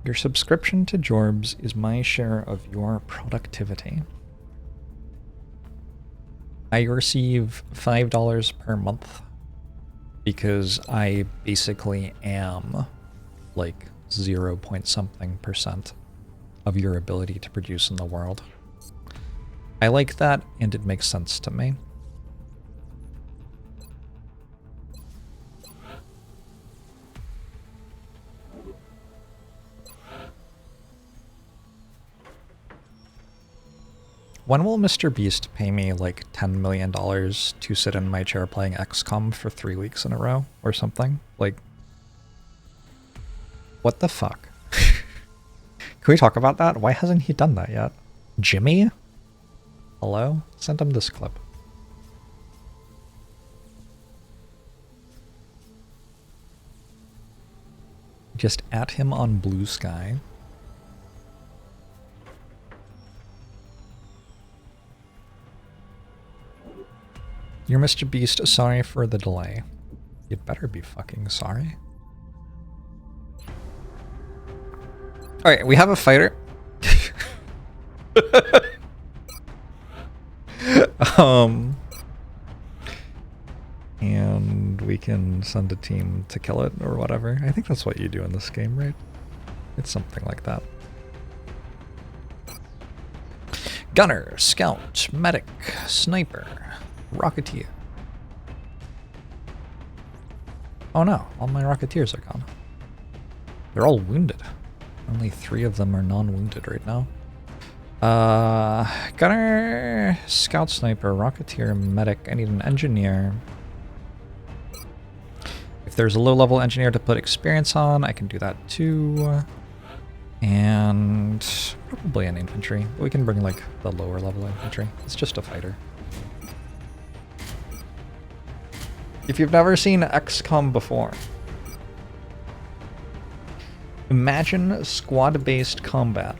Your subscription to JORBS is my share of your productivity. I receive $5 per month because I basically am like 0 point something % of your ability to produce in the world. I like that, and it makes sense to me. When will Mr. Beast pay me like $10 million to sit in my chair playing XCOM for 3 weeks in a row or something? Like, what the fuck? Can we talk about that? Why hasn't he done that yet? Jimmy? Hello? Send him this clip. Just at him on Blue Sky. You're Mr. Beast, sorry for the delay. You'd better be fucking sorry. Alright, we have a fighter. And we can send a team to kill it or whatever. I think that's what you do in this game, right? It's something like that. Gunner, scout, medic, sniper, rocketeer. Oh no, all my rocketeers are gone. They're all wounded. Only 3 of them are non-wounded right now. Gunner, scout, sniper, rocketeer, medic. I need an engineer. If there's a low-level engineer to put experience on, I can do that too. And probably an infantry. But we can bring like the lower-level infantry. It's just a fighter. If you've never seen XCOM before, imagine squad-based combat.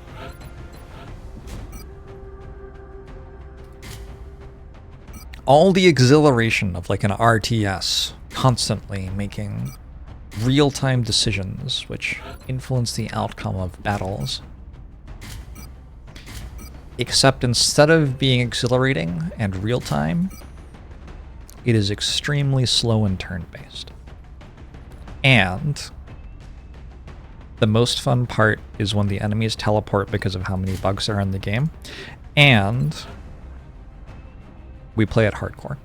All the exhilaration of like an RTS, constantly making real-time decisions which influence the outcome of battles. Except instead of being exhilarating and real-time, it is extremely slow and turn-based. And the most fun part is when the enemies teleport because of how many bugs are in the game. And we play it hardcore.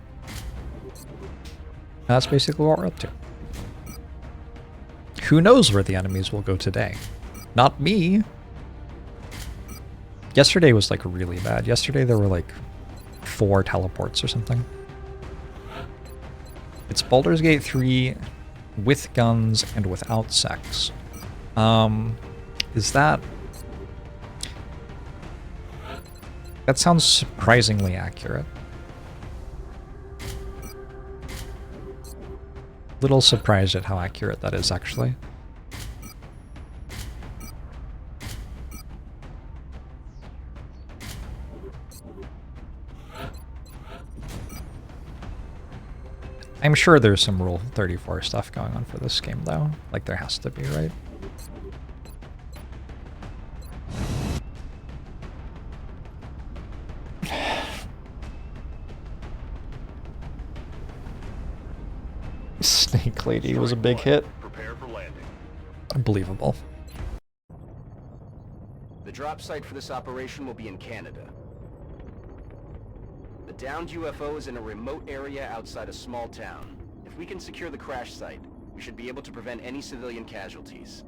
That's basically what we're up to. Who knows where the enemies will go today? Not me. Yesterday was like really bad. Yesterday there were like 4 teleports or something. It's Baldur's Gate 3 with guns and without sex. Is that... That sounds surprisingly accurate. Little surprised at how accurate that is, actually. I'm sure there's some Rule 34 stuff going on for this game, though. Like, there has to be, right? Snake Lady was a big hit. Prepare for landing. Unbelievable. The drop site for this operation will be in Canada. The downed UFO is in a remote area outside a small town. If we can secure the crash site, we should be able to prevent any civilian casualties.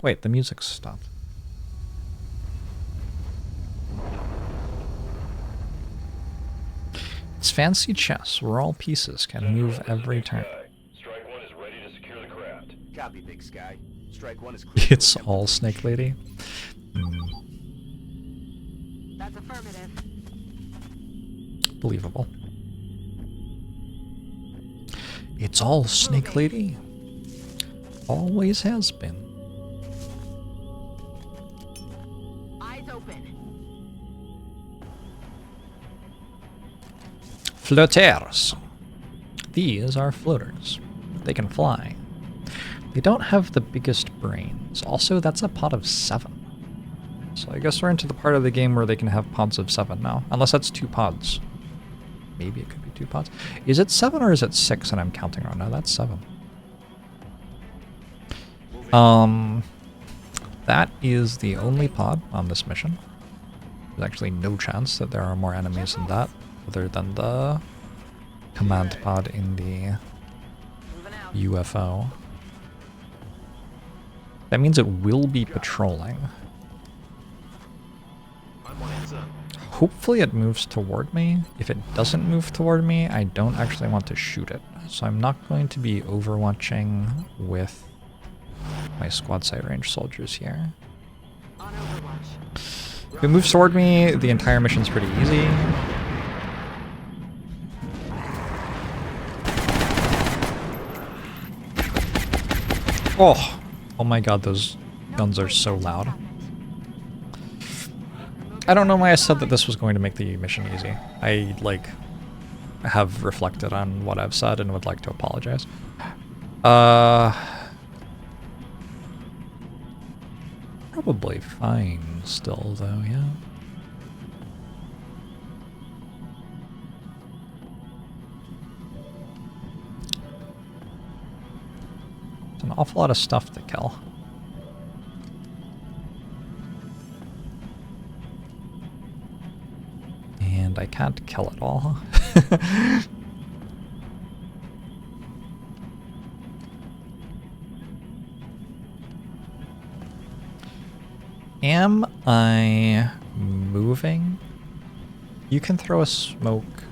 Wait, the music stopped. It's fancy chess, where all pieces can move every turn. Strike 1 is ready to secure the craft. Copy, Big Sky. Strike 1 is clear. It's all Snake Lady. That's affirmative. Believable. It's all Snake Lady. Always has been. Eyes open. Flotteurs. These are floaters. They can fly. They don't have the biggest brains. Also, that's a pod of 7. So I guess we're into the part of the game where they can have pods of 7 now. Unless that's 2 pods. Maybe it could be 2 pods. Is it 7 or is it 6 and I'm counting wrong? No, that's 7. That is the only pod on this mission. There's actually no chance that there are more enemies than that, other than the command pod in the UFO. That means it will be patrolling. Hopefully it moves toward me. If it doesn't move toward me, I don't actually want to shoot it. So I'm not going to be overwatching with my squad side range soldiers here. If it moves toward me, the entire mission's pretty easy. Oh my god, those guns are so loud. I don't know why I said that this was going to make the mission easy. I, like, have reflected on what I've said and would like to apologize. Probably fine still, though, yeah. It's an awful lot of stuff to kill. And I can't kill it all. Am I moving? You can throw a smoke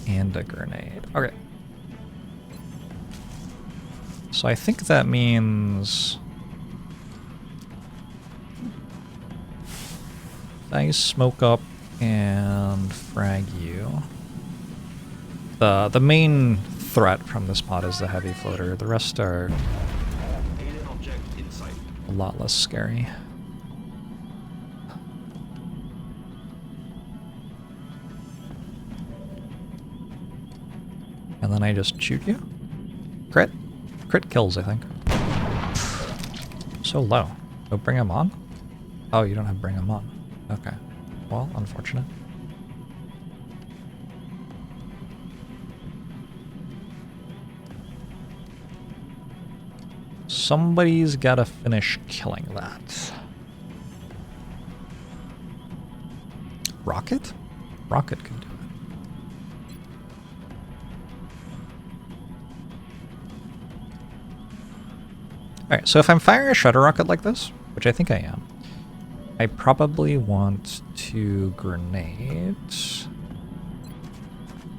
and a grenade. Okay. So I think that means I smoke up and frag you. The main threat from this pod is the heavy floater. The rest are a lot less scary. And then I just shoot you? Crit? Crit kills, I think. So low. Oh, bring him on? Oh, you don't have bring him on. Okay. Well, unfortunate. Somebody's gotta finish killing that. Rocket? Rocket can do it. Alright, so if I'm firing a shredder rocket like this, which I think I am, I probably want to grenade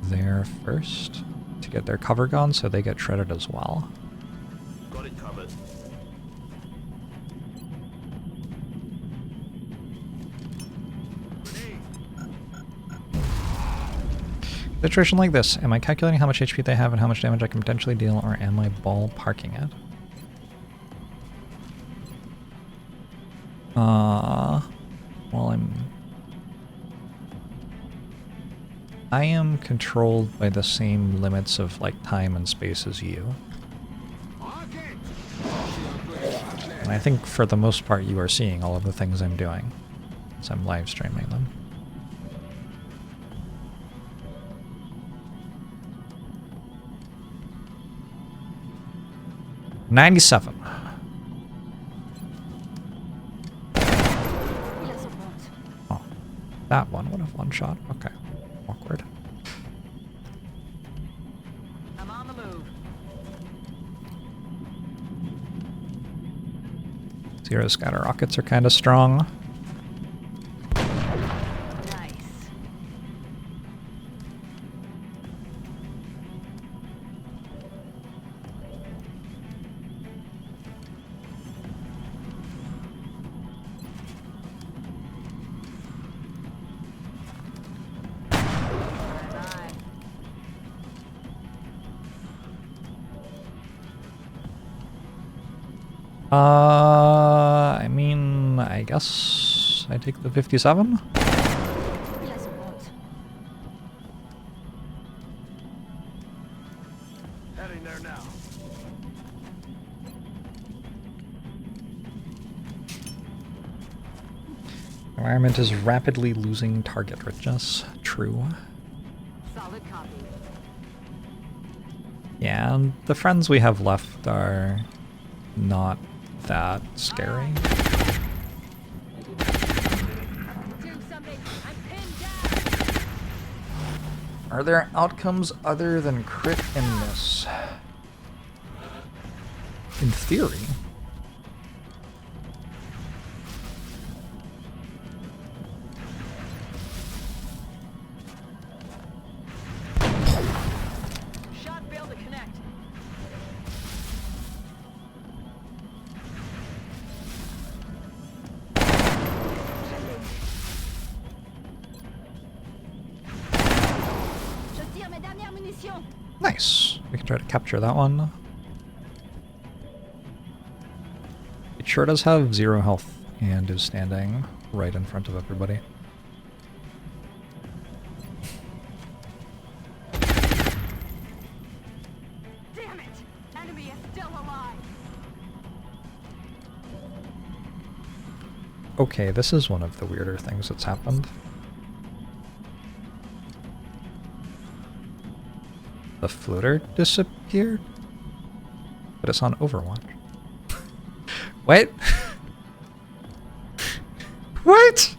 there first to get their cover gone so they get shredded as well. Got it covered. Situation like this, am I calculating how much HP they have and how much damage I can potentially deal, or am I ballparking it? Well, I am controlled by the same limits of, like, time and space as you. And I think for the most part you are seeing all of the things I'm doing, as I'm live streaming them. $97. Oh, that one would have one shot. Okay, awkward. I'm on the move. Zero scatter rockets are kind of strong. Nice. I mean, I guess I take the 57. Yes, what? Environment is rapidly losing target richness. True. Solid copy. Yeah, and the friends we have left are not that scary. Do something. I'm pinned down. Are there outcomes other than crit and miss? In theory. Shot failed to connect. Je tire mes dernières munitions. Nice. We can try to capture that one. It sure does have 0 health and is standing right in front of everybody. Damn it! Enemy is still alive. Okay, this is one of the weirder things that's happened. The floater disappeared? But it's on Overwatch. What? What?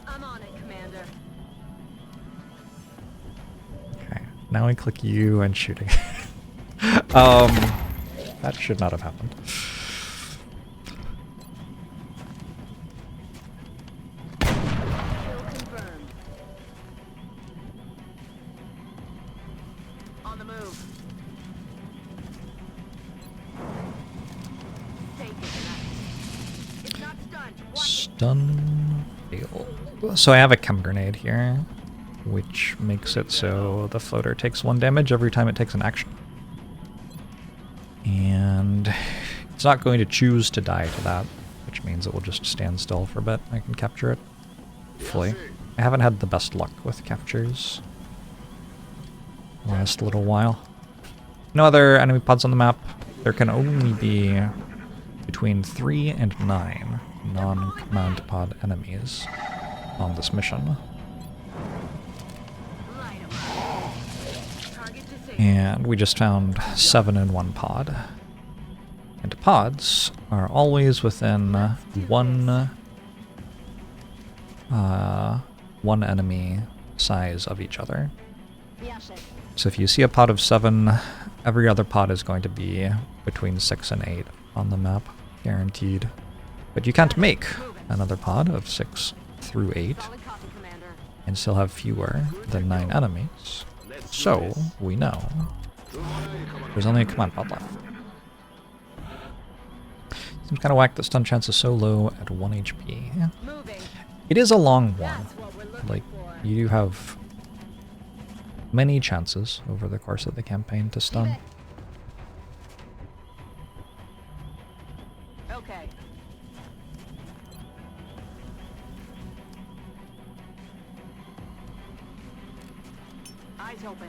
I'm on it, Commander. Okay, now I click U and shooting. That should not have happened. Kill confirmed. On the move. Take it tonight. It's not stunned. Watch it. Stun fail. So I have a chem grenade here, which makes it so the floater takes 1 damage every time it takes an action. And it's not going to choose to die to that, which means it will just stand still for a bit. I can capture it fully. I haven't had the best luck with captures the last little while. No other enemy pods on the map. There can only be between 3 and 9 non-command pod enemies on this mission. Light 'em up. Target disabled. And we just found 7 in 1 pod. And pods are always within one enemy size of each other. Bien, chef. So if you see a pod of 7, every other pod is going to be between 6 and 8 on the map, guaranteed. But you can't make another pod of 6 through 8 Solid copy, Commander. and still have fewer than 9 enemies. So we know there's only a command pod left. Seems kind of whack that stun chance is so low at 1 HP. Moving. It is a long one. That's what we're looking Like, for. you do have many chances over the course of the campaign to stun. Okay. Eyes open.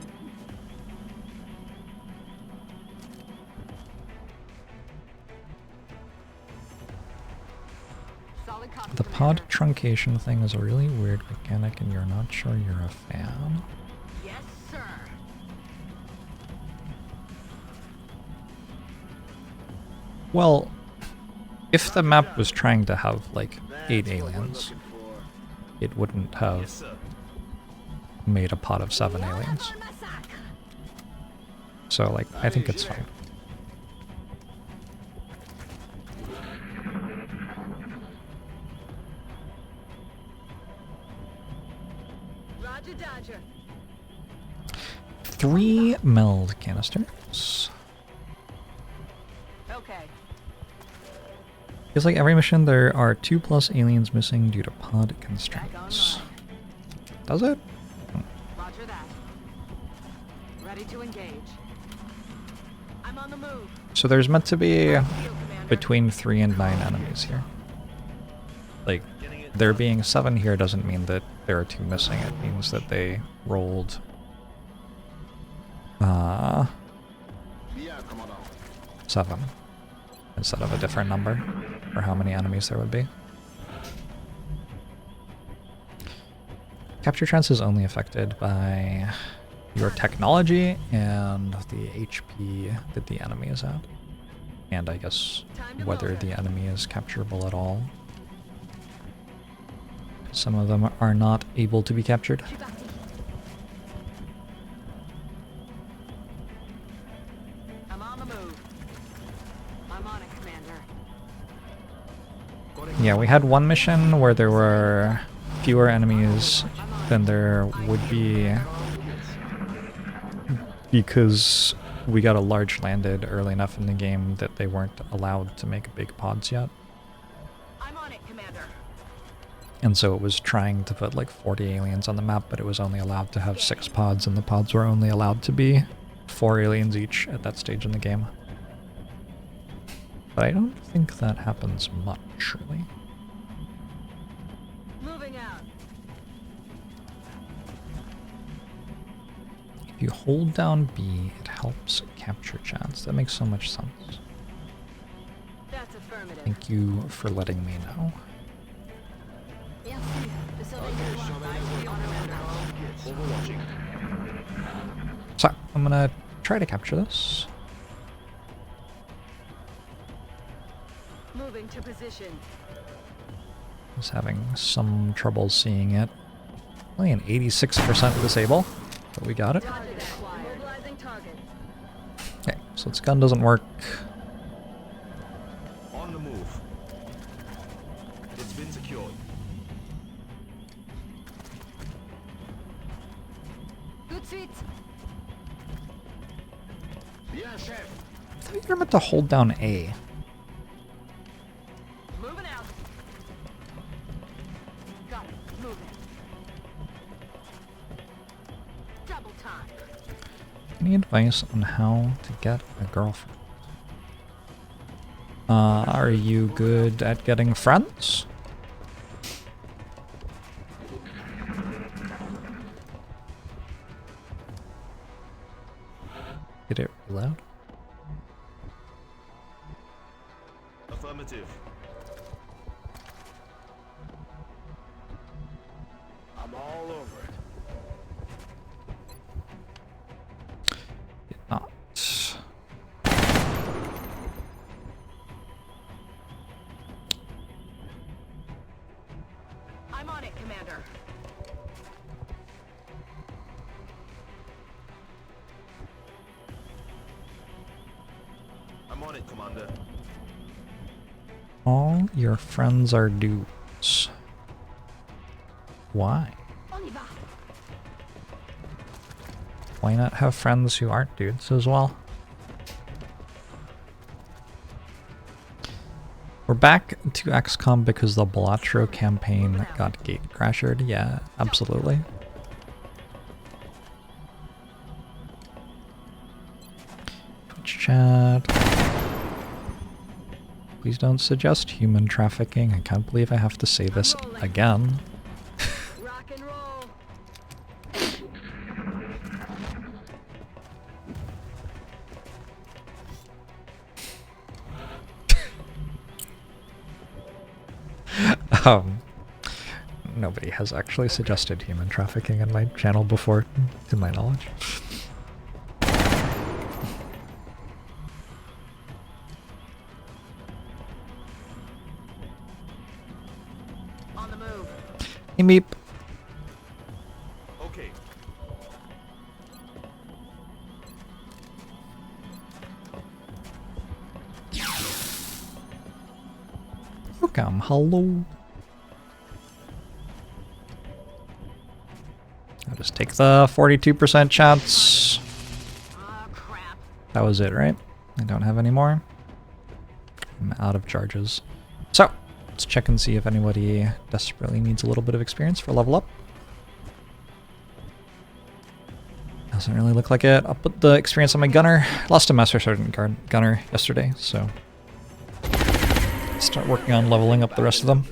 Solid copy, The pod Commander. truncation thing is a really weird mechanic and you're not sure you're a fan. Yes, sir. Well, if the map was trying to have like 8 aliens, it wouldn't Yes, have sir. made a pod of 7 aliens. So like, I think it's fine. Roger, Dodger. 3 meld canisters. Okay. Feels like every mission there are 2+ aliens missing due to pod constraints. Does it? Roger that. Ready to engage. I'm on the move. So there's meant to be Kill, Commander. between 3 and 9 enemies here. Like, there being 7 here doesn't mean that there are 2 missing. It means that they rolled 7 instead of a different number for how many enemies there would be. Capture chance is only affected by your technology and the HP that the enemy is at. And I guess whether the enemy is capturable at all. Some of them are not able to be captured. I'm on the move. I'm on it, Commander. Yeah, we had one mission where there were fewer enemies than there would be because we got a large landed early enough in the game that they weren't allowed to make big pods yet. I'm on it, Commander. And so it was trying to put like 40 aliens on the map, but it was only allowed to have 6 pods, and the pods were only allowed to be 4 aliens each at that stage in the game. But I don't think that happens much, really. Moving out. If you hold down B, it helps capture chance. That makes so much sense. That's affirmative. Thank you for letting me know. So, I'm gonna try to capture this. Moving to position. I was having some trouble seeing it. Only an 86% disable, but we got it. Mobilizing target. Okay, so its gun doesn't work. On the move. It's been secured. Good feet. Yeah, chef. I thought you were meant to hold down A. Moving out. Got it. Moving. Double time. Any advice on how to get a girlfriend? Are you good at getting friends? Did it reload? Affirmative. I'm all over it. Did not. I'm on it, Commander. I'm on it, Commander. All your friends are dudes. Why? On y va. Why not have friends who aren't dudes as well? We're back to XCOM because the Balatro campaign got gate crashed. Yeah, absolutely. Twitch chat. Please don't suggest human trafficking. I can't believe I have to say this again. Rock and roll. Nobody has actually suggested human trafficking in my channel before, to my knowledge. On the move. Hey, Meep. Okay. Welcome, hello. I'll just take the 42% chance. Ah, crap. That was it, right? I don't have any more. I'm out of charges. So, let's check and see if anybody desperately needs a little bit of experience for level up. Doesn't really look like it. I'll put the experience on my gunner. Lost a Master Sergeant gunner yesterday, so start working on leveling up the rest of them.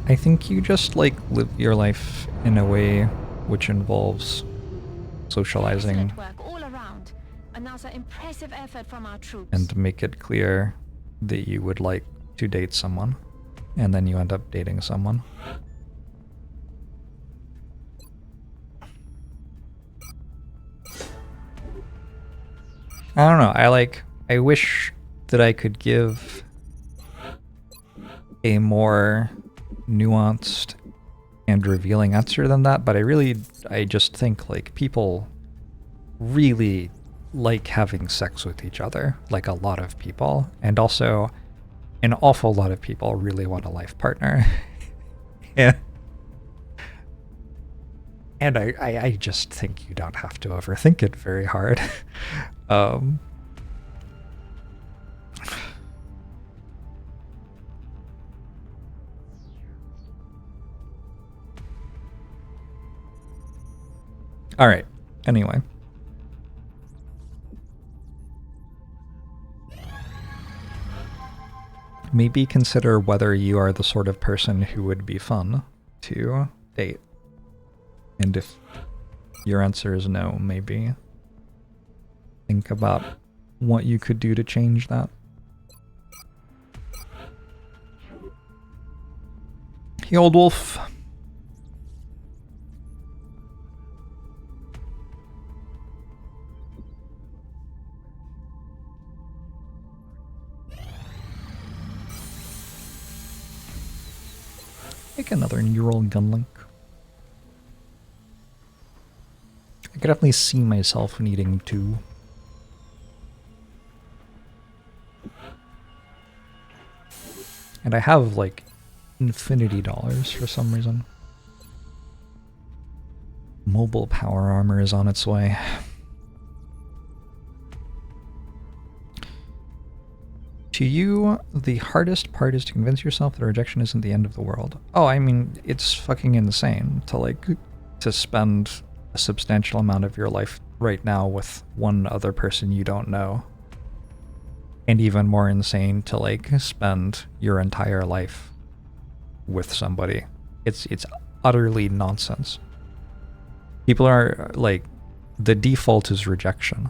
I think you just like live your life in a way which involves socializing, Excellent work all around. Another impressive effort from our troops. and make it clear that you would like to date someone, and then you end up dating someone. I don't know, I wish that I could give a more nuanced and revealing answer than that, but I just think like people really like having sex with each other, like a lot of people, and also an awful lot of people really want a life partner. Yeah. And I just think you don't have to overthink it very hard. All right. Anyway. Maybe consider whether you are the sort of person who would be fun to date. And if your answer is no, maybe think about what you could do to change that. Hey, old wolf. Make another neural gun link. I could definitely see myself needing to. And I have like infinity dollars for some reason. Mobile power armor is on its way. To you, the hardest part is to convince yourself that rejection isn't the end of the world. Oh, I mean, it's fucking insane to spend a substantial amount of your life right now with one other person you don't know. And even more insane to spend your entire life with somebody. It's utterly nonsense. People are the default is rejection.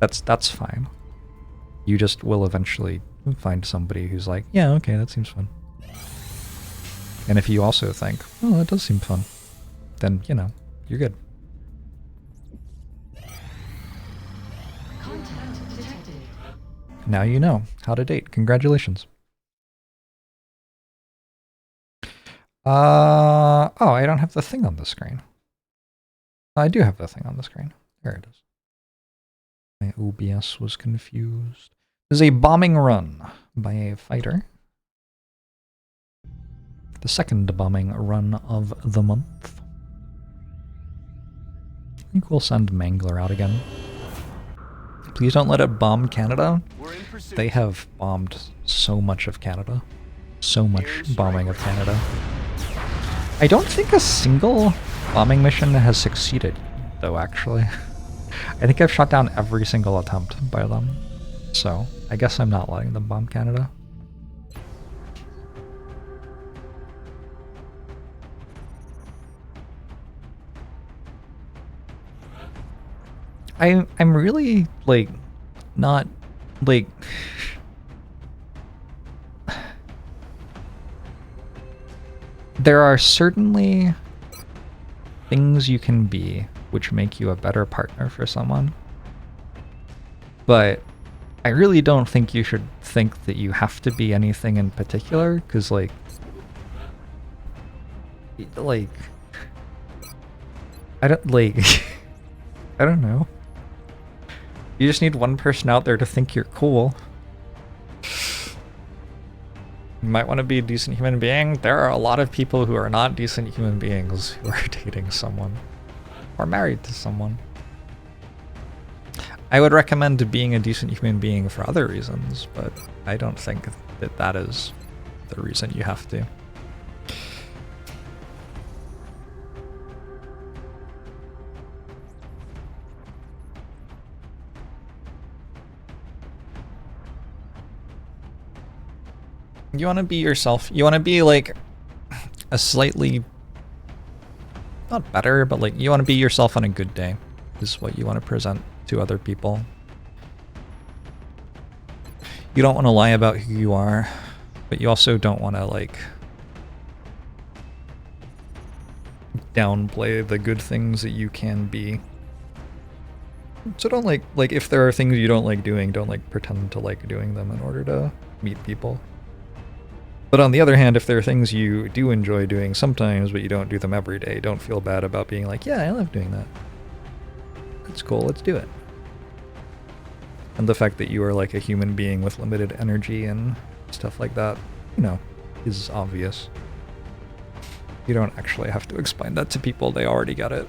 That's fine. You just will eventually find somebody who's like, yeah, okay, that seems fun. And if you also think, oh, that does seem fun, then, you know, you're good. Contact detected. Now you know how to date. Congratulations. Oh, I don't have the thing on the screen. I do have the thing on the screen. There it is. My OBS was confused. This is a bombing run by a fighter. The second bombing run of the month. I think we'll send Mangler out again. Please don't let it bomb Canada. They have bombed so much of Canada. So much bombing of Canada. I don't think a single bombing mission has succeeded, though, actually. I think I've shot down every single attempt by them. So, I guess I'm not letting them bomb Canada. I'm really, not, there are certainly things you can be which make you a better partner for someone. But I really don't think you should think that you have to be anything in particular, because I don't, I don't know. You just need one person out there to think you're cool. You might want to be a decent human being. There are a lot of people who are not decent human beings who are dating someone. Or married to someone. I would recommend being a decent human being for other reasons, but I don't think that that is the reason you have to. You want to be yourself. You want to be a slightly not better, but like you want to be yourself on a good day is what you want to present to other people. You don't want to lie about who you are, but you also don't want to like downplay the good things that you can be. So don't like if there are things you don't like doing, don't like pretend to like doing them in order to meet people. But on the other hand, if there are things you do enjoy doing sometimes, but you don't do them every day, don't feel bad about being like, yeah, I love doing that. It's cool, let's do it. And the fact that you are like a human being with limited energy and stuff like that, you know, is obvious. You don't actually have to explain that to people, they already get it.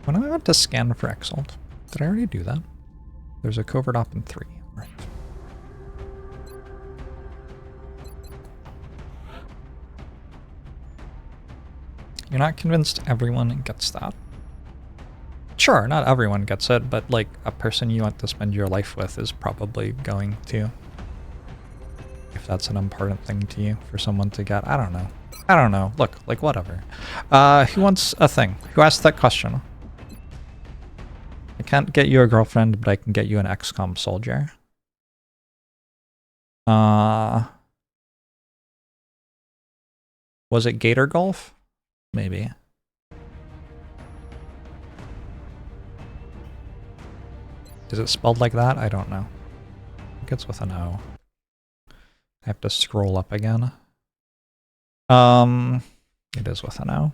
When I went to scan for Exalt, did I already do that? There's a covert op in 3, right. You're not convinced everyone gets that? Sure, not everyone gets it, but like a person you want to spend your life with is probably going to. If that's an important thing to you for someone to get, I don't know. I don't know. Look, like whatever. Who wants a thing? Who asked that question? I can't get you a girlfriend, but I can get you an XCOM soldier. Was it Gator Golf? Maybe. Is it spelled like that? I don't know. I think it's with an O. I have to scroll up again. It is with an O.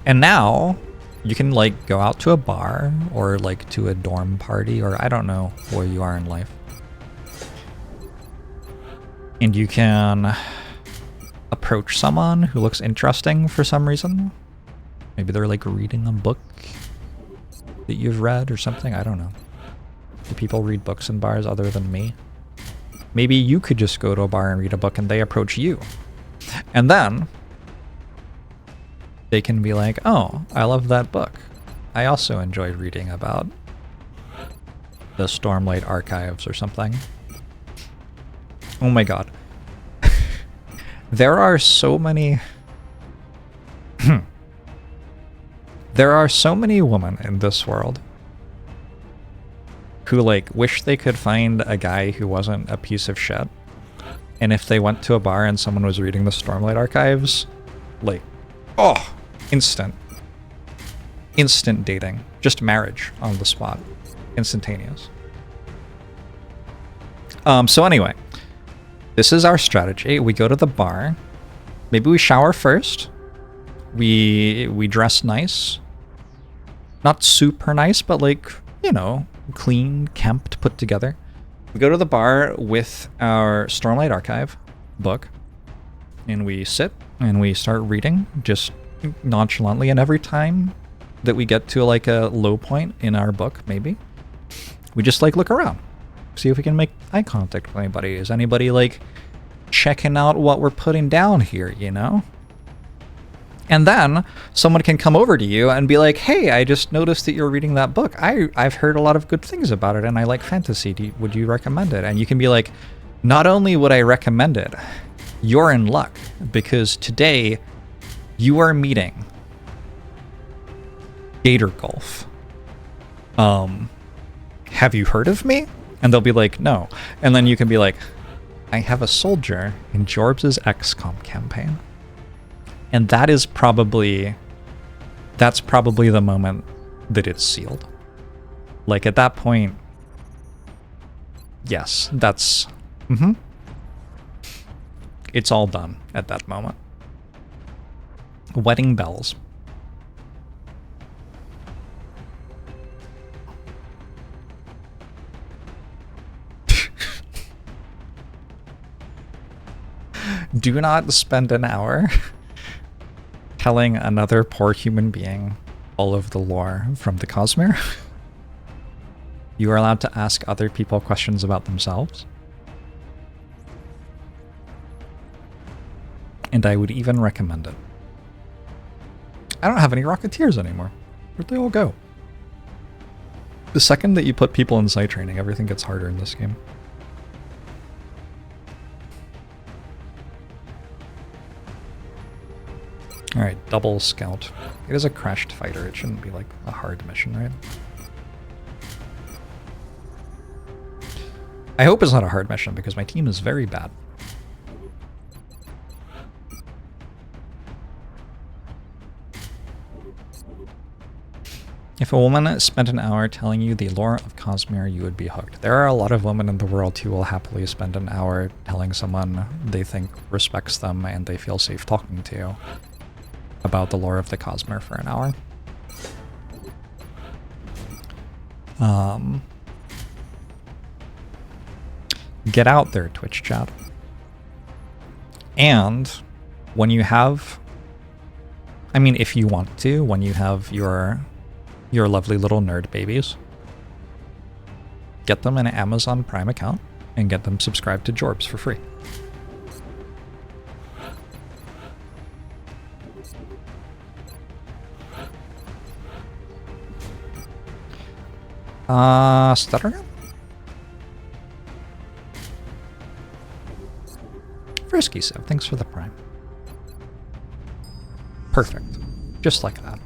And now you can like go out to a bar or like to a dorm party, or I don't know where you are in life. And you can approach someone who looks interesting for some reason. Maybe they're like reading a book that you've read or something. I don't know. Do people read books in bars other than me? Maybe you could just go to a bar and read a book and they approach you. And then they can be like, oh, I love that book. I also enjoyed reading about the Stormlight Archives or something. Oh my god. There are so many... There are so many women in this world who like wish they could find a guy who wasn't a piece of shit. And if they went to a bar and someone was reading the Stormlight Archives, like, oh, instant dating. Just marriage on the spot. Instantaneous. So anyway, this is our strategy. We go to the bar. Maybe we shower first. We dress nice. Not super nice, but like, you know, clean, kempt, put together. We go to the bar with our Stormlight Archive book, and we sit and we start reading just nonchalantly, and every time that we get to like a low point in our book, maybe, we just like look around, see if we can make eye contact with anybody. Is anybody like checking out what we're putting down here, you know? And then someone can come over to you and be like, hey, I just noticed that you're reading that book. I've heard a lot of good things about it and I like fantasy. Would you recommend it? And you can be like, not only would I recommend it, you're in luck because today you are meeting Gator Golf. Have you heard of me? And they'll be like, no. And then you can be like, I have a soldier in JORBS' XCOM campaign. And that's probably the moment that it's sealed. Like at that point, yes, that's, it's all done at that moment. Wedding bells. Do not spend an hour telling another poor human being all of the lore from the Cosmere. You are allowed to ask other people questions about themselves. And I would even recommend it. I don't have any Rocketeers anymore. Where'd they all go? The second that you put people in site training, everything gets harder in this game. Alright, double scout. It is a crashed fighter, it shouldn't be like a hard mission, right? I hope it's not a hard mission because my team is very bad. If a woman spent an hour telling you the lore of Cosmere, you would be hooked. There are a lot of women in the world who will happily spend an hour telling someone they think respects them and they feel safe talking to about the lore of the Cosmere for an hour. Get out there, Twitch chat. And when you have, I mean, if you want to, when you have your lovely little nerd babies, get them an Amazon Prime account and get them subscribed to JORBS for free. Stutter? Frisky Seb, thanks for the Prime. Perfect. Just like that.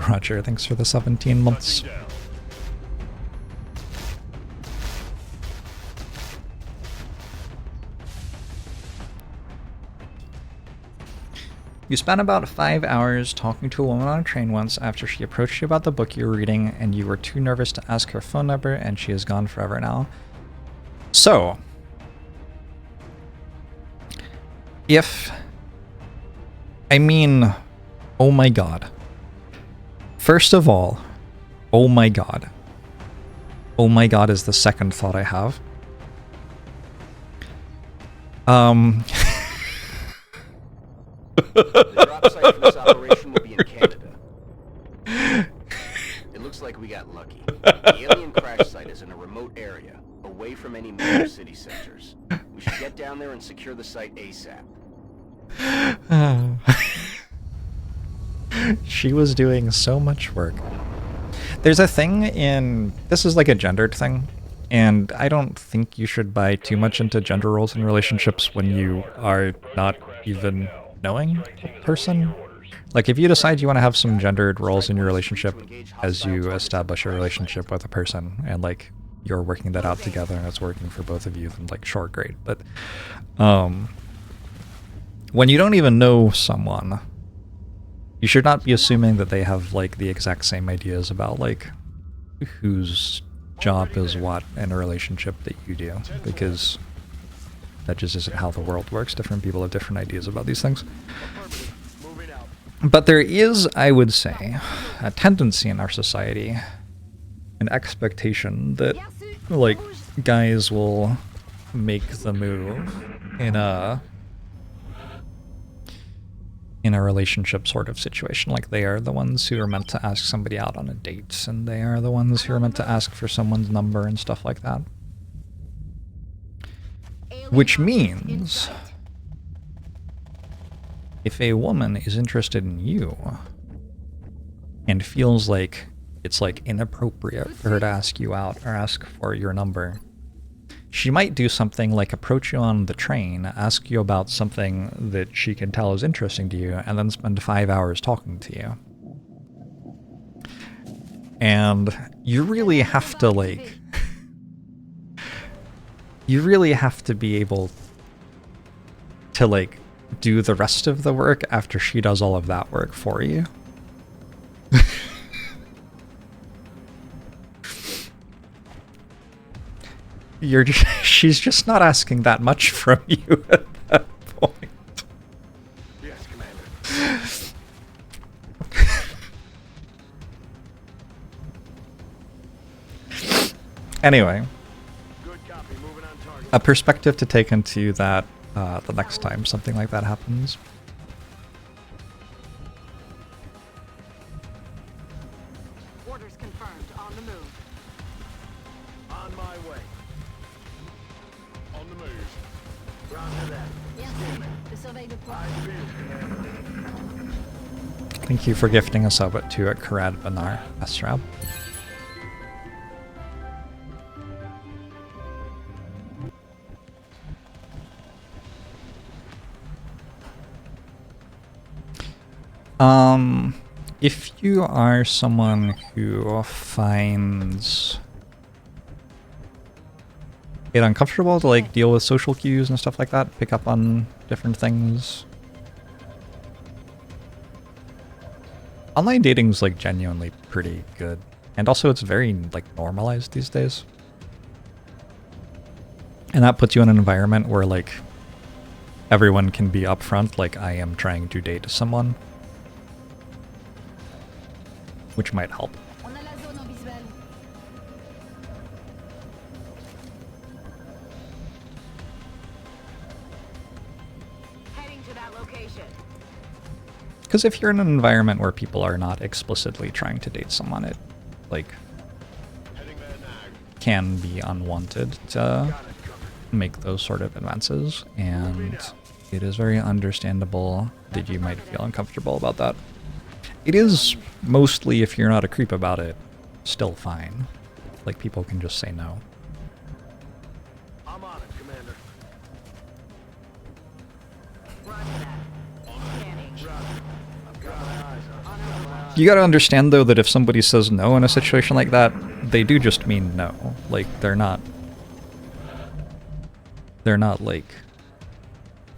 Roger, thanks for the 17 months. You spent about 5 hours talking to a woman on a train once after she approached you about the book you were reading, and you were too nervous to ask her phone number, and she is gone forever now. So, I mean, oh my god. First of all, oh my god. Oh my god is the second thought I have. The drop site for this operation will be in Canada. It looks like we got lucky. The alien crash site is in a remote area, away from any major city centers. We should get down there and secure the site ASAP. She was doing so much work. There's a thing in... This is like a gendered thing, and I don't think you should buy too much into gender roles in relationships when you are not even knowing a person. Like, if you decide you want to have some gendered roles in your relationship as you establish a relationship with a person, and, like, you're working that out together and it's working for both of you, then, like, sure, great. But, when you don't even know someone, you should not be assuming that they have, like, the exact same ideas about, like, whose job is what in a relationship that you do, because that just isn't how the world works. Different people have different ideas about these things. But there is, I would say, a tendency in our society, an expectation that, like, guys will make the move in a relationship sort of situation. Like, they are the ones who are meant to ask somebody out on a date, and they are the ones who are meant to ask for someone's number and stuff like that. Which means, if a woman is interested in you and feels like it's, like, inappropriate for her to ask you out or ask for your number, she might do something like approach you on the train, ask you about something that she can tell is interesting to you, and then spend 5 hours talking to you. And you really have to, like... You really have to be able to, like, do the rest of the work after she does all of that work for you. She's just not asking that much from you at that point. Yes, Commander. Anyway, Good copy. Moving on target. a perspective to take into that the next time something like that happens. Orders confirmed. On the move. On my way. On the move. Roger that. Yes, the survey report. I feel, Commander. Thank you for gifting us up to Karad Banar, Asrab. If you are someone who finds it uncomfortable to like deal with social cues and stuff like that, pick up on different things. Online dating's like genuinely pretty good. And also it's very like normalized these days. And that puts you in an environment where like everyone can be upfront, like I am trying to date someone. Which might help. On a la zone en visuel. Heading to that location. Because if you're in an environment where people are not explicitly trying to date someone, it like can be unwanted to make those sort of advances, and it is very understandable that you might feel uncomfortable about that. It is mostly, if you're not a creep about it, still fine. Like, people can just say no. I'm on it, Commander. Roger that. Scanning. I've got my eyes on it. On our left. You gotta understand, though, that if somebody says no in a situation like that, they do just mean no. Like, they're not, like,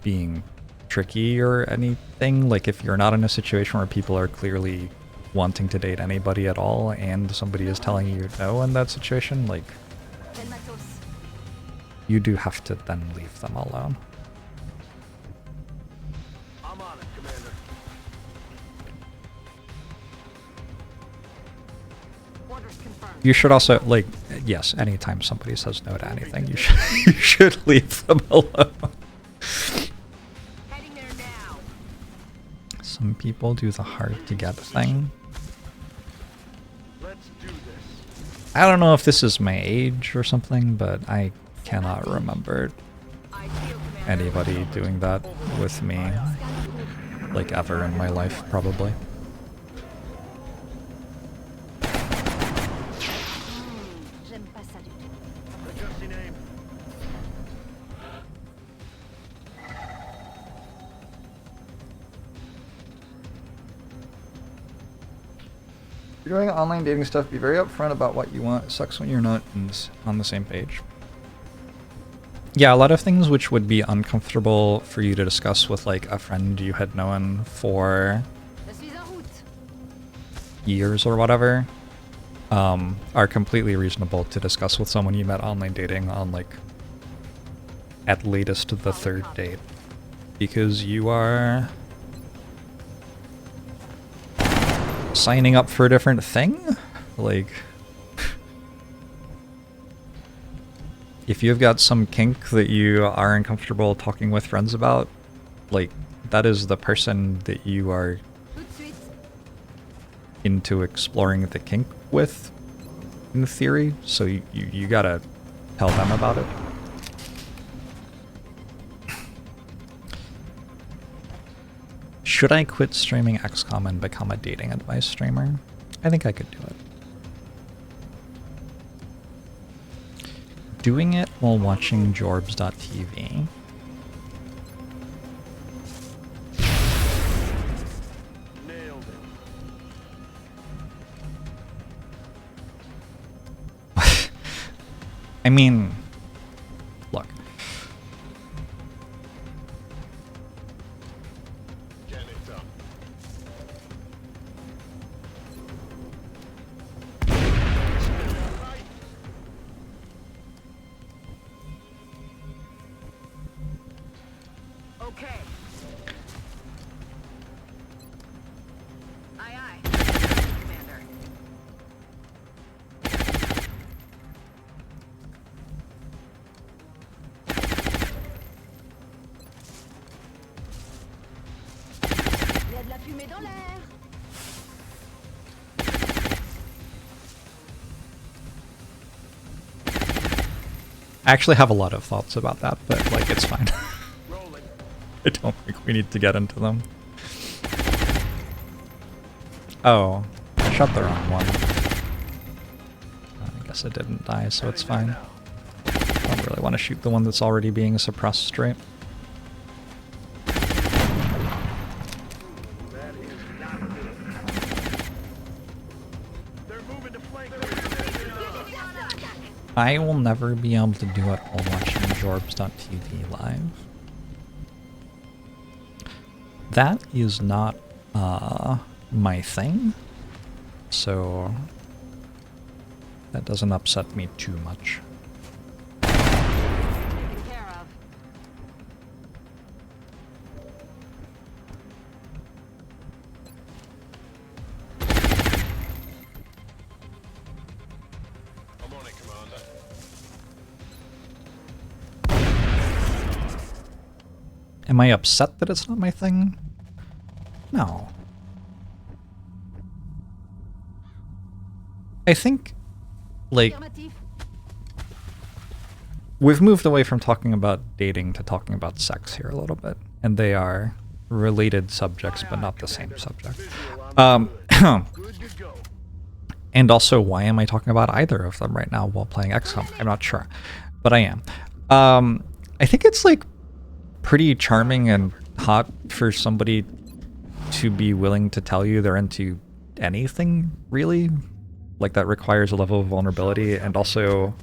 being tricky or anything. Like, if you're not in a situation where people are clearly wanting to date anybody at all and somebody is telling you no in that situation, like, Ten matos. you do have to then leave them alone. I'm on it, Commander. Orders confirmed. You should also, like, yes, anytime somebody says no to anything, you should leave them alone. Heading there now. Some people do the hard to get thing. Let's do this. I don't know if this is my age or something, but I cannot remember I feel Commander. anybody doing that with me, like, ever in my life, probably. J'aime pas ça du tout. Adjusting aim. If you're doing online dating stuff, be very upfront about what you want. It sucks when you're not on the same page. Yeah, a lot of things which would be uncomfortable for you to discuss with, like, a friend you had known for Je suis en route. years or whatever, are completely reasonable to discuss with someone you met online dating on, like, at latest the third date. Because you are signing up for a different thing? Like, if you've got some kink that you are uncomfortable talking with friends about, like, that is the person that you are Tout de suite. into exploring the kink with, in theory, so you gotta tell them about it. Should I quit streaming XCOM and become a dating advice streamer? I think I could do it. Doing it while watching JORBS.tv. Nailed it. I mean, look. Get it up. Right. Okay. Aye, aye. Commander. Il y a de la fumée dans l'air. I actually have a lot of thoughts about that, but, like, it's fine. Rolling. I don't think we need to get into them. Oh, I shot the wrong one. I guess it didn't die, so it's fine. I don't really want to shoot the one that's already being suppressed straight. That is not I will never be able to do it while watching JORBS.tv live. That is not my thing, so that doesn't upset me too much. Taken care of. I'm on it, Commander. Am I upset that it's not my thing? No. I think, like, Affirmative. we've moved away from talking about dating to talking about sex here a little bit, and they are related subjects, but not the same subject. And also, why am I talking about either of them right now while playing XCOM? I'm not sure, but I am. I think it's, like, pretty charming and hot for somebody to be willing to tell you they're into anything, really. Like, that requires a level of vulnerability, and also...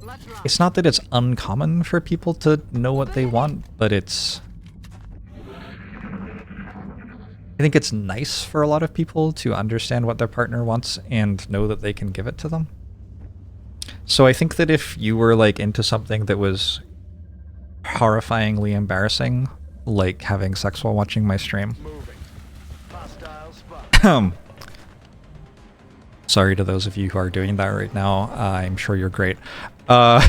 Let's rock. It's not that it's uncommon for people to know what they want, but it's... I think it's nice for a lot of people to understand what their partner wants and know that they can give it to them. So I think that if you were, like, into something that was horrifyingly embarrassing, like having sex while watching my stream... Sorry to those of you who are doing that right now. I'm sure you're great. I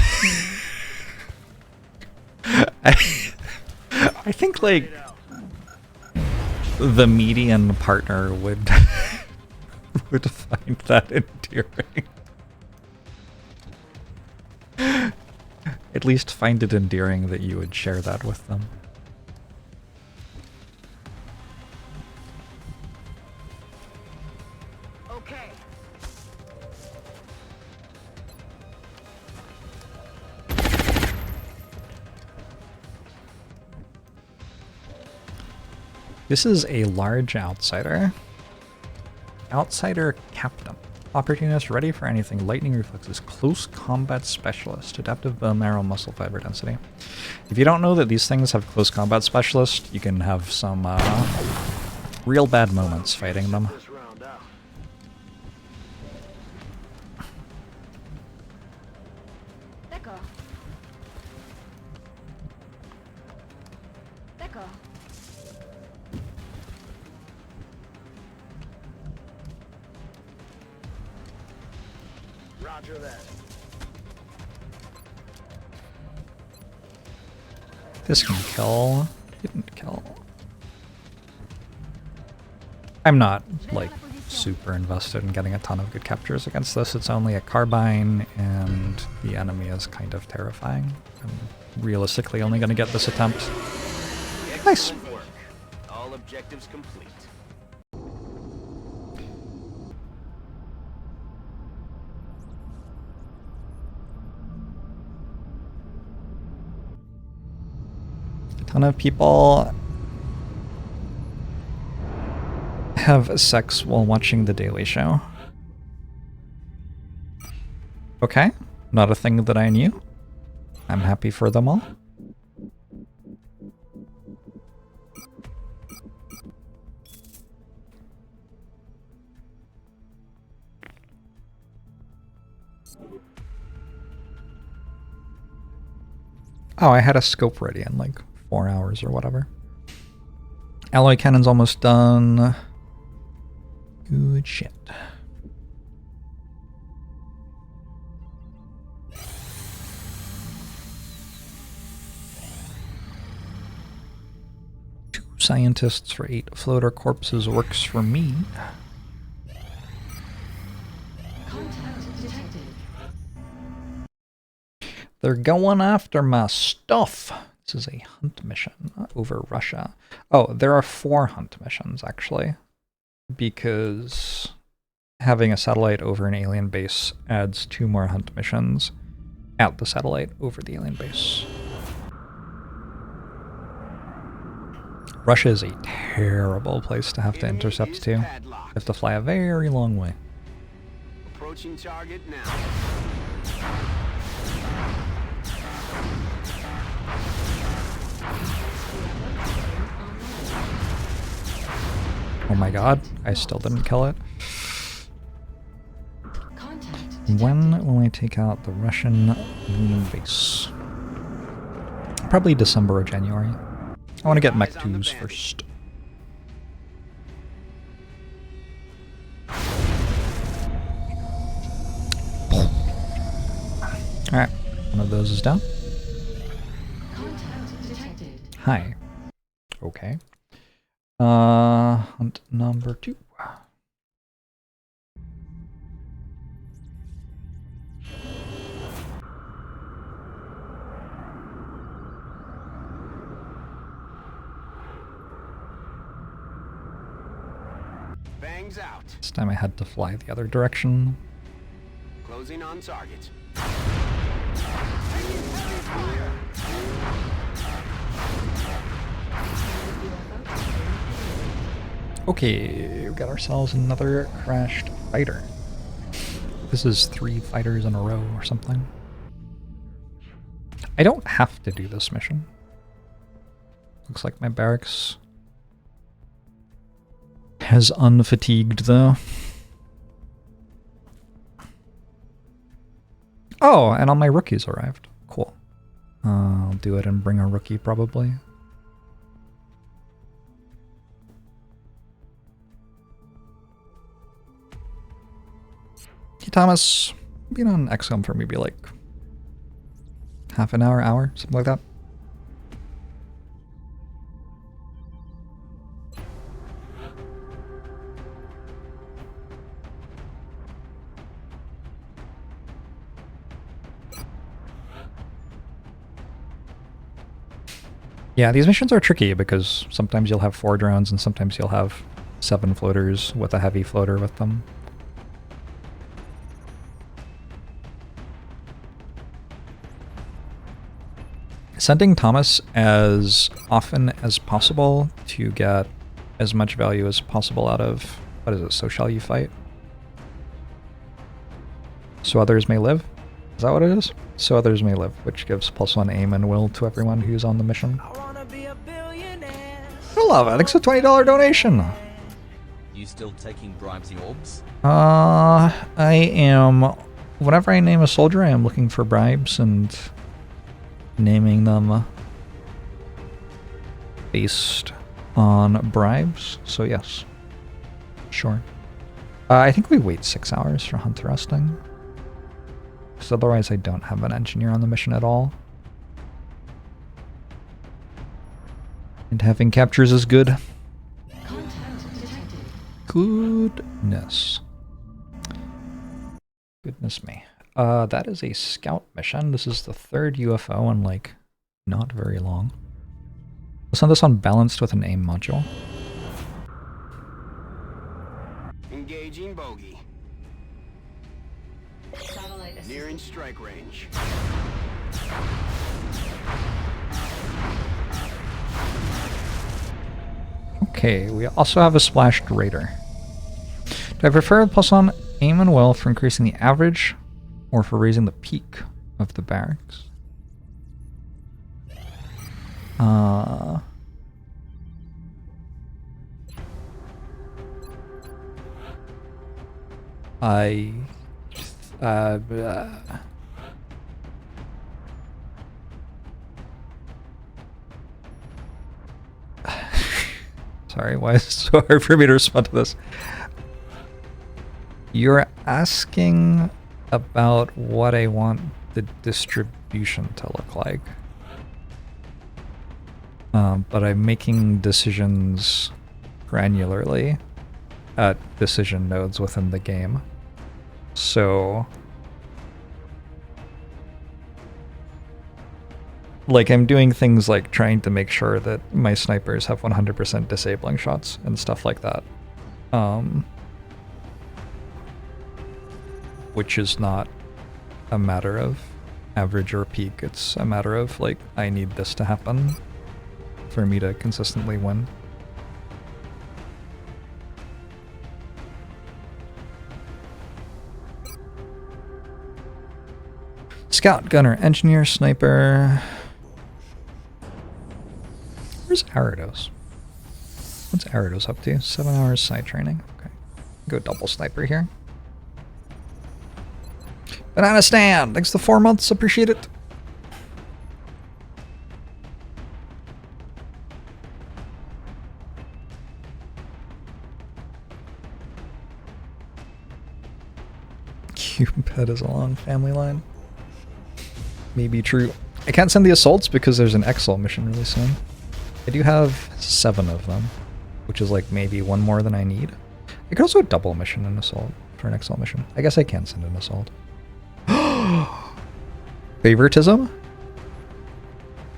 think, like, the median partner would would find that endearing. At least find it endearing that you would share that with them. Okay. This is a large outsider. Outsider Captain. Opportunist, ready for anything. Lightning reflexes. Close combat specialist. Adaptive bone marrow muscle fiber density. If you don't know that these things have close combat specialist, you can have some real bad moments fighting them. D'accord. D'accord. Roger that. This can kill. Didn't kill. I'm not, like, super invested in getting a ton of good captures against this. It's only a carbine, and the enemy is kind of terrifying. I'm realistically only going to get this attempt. Nice. Excellent work. All objectives complete. A ton of people have sex while watching The Daily Show. Okay, not a thing that I knew. I'm happy for them all. Oh, I had a scope ready in like 4 hours or whatever. Alloy cannon's almost done. Good shit. Two scientists for 8 floater corpses works for me. Contact detected. They're going after my stuff. This is a hunt mission over Russia. Oh, there are 4 hunt missions, actually. Because having a satellite over an alien base adds 2 more hunt missions at the satellite over the alien base. Russia is a terrible place to have to intercept to. You have to fly a very long way. Approaching target now. Oh my god, I still didn't kill it. When will I take out the Russian moon base? Probably December or January. I want to get Mechtoids first. Alright, one of those is down. Hi. Okay. Hunt number 2. Bangs out. This time I had to fly the other direction. Closing on target. Okay, we got ourselves another crashed fighter. This is 3 fighters in a row or something. I don't have to do this mission. Looks like my barracks has unfatigued though. Oh, and all my rookies arrived. Cool. I'll do it and bring a rookie probably. Hey Thomas, been on XCOM for maybe like half an hour, something like that. Yeah, these missions are tricky because sometimes you'll have 4 drones and sometimes you'll have 7 floaters with a heavy floater with them. Sending Thomas as often as possible to get as much value as possible out of, what is it, so shall you fight? So others may live? Is that what it is? So others may live, which gives +1 aim and will to everyone who's on the mission. Hello, Alex, a $20 donation! You still taking bribes, JORBS? I am... Whenever I name a soldier, I am looking for bribes and naming them based on bribes, so yes. Sure. I think we wait 6 hours for hunt thrusting. Because otherwise I don't have an engineer on the mission at all. And having captures is good. Goodness. Goodness me. That is a scout mission. This is the 3rd UFO in, like, not very long. We'll send this on balanced with an aim module. Engaging bogey. Nearing strike range. Okay, we also have a splashed raider. Do I prefer +1 aim and will for increasing the average or for raising the peak of the barracks? Sorry, why is it so hard for me to respond to this? You're asking about what I want the distribution to look like. But I'm making decisions granularly at decision nodes within the game. So, like, I'm doing things like trying to make sure that my snipers have 100% disabling shots and stuff like that. Which is not a matter of average or peak, it's a matter of, like, I need this to happen for me to consistently win. Scout, gunner, engineer, sniper. Where's Arados? What's Arados up to? 7 hours side training. Okay. Go double sniper here. Banana stand! Thanks to 4 months, appreciate it. Cupid is a long family line. Maybe true. I can't send the assaults because there's an XL mission really soon. I do have 7 of them, which is like maybe 1 more than I need. I could also double mission an assault for an XL mission. I guess I can send an assault. Favoritism?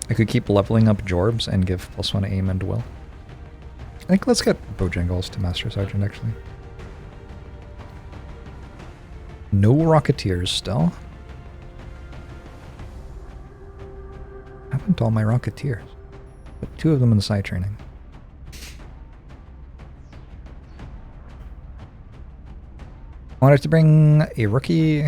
I could keep leveling up Jorbs and give +1 aim and will. I think let's get Bojangles to Master Sergeant actually. No Rocketeers still. What happened to all my Rocketeers? But 2 of them in side training. I wanted to bring a rookie.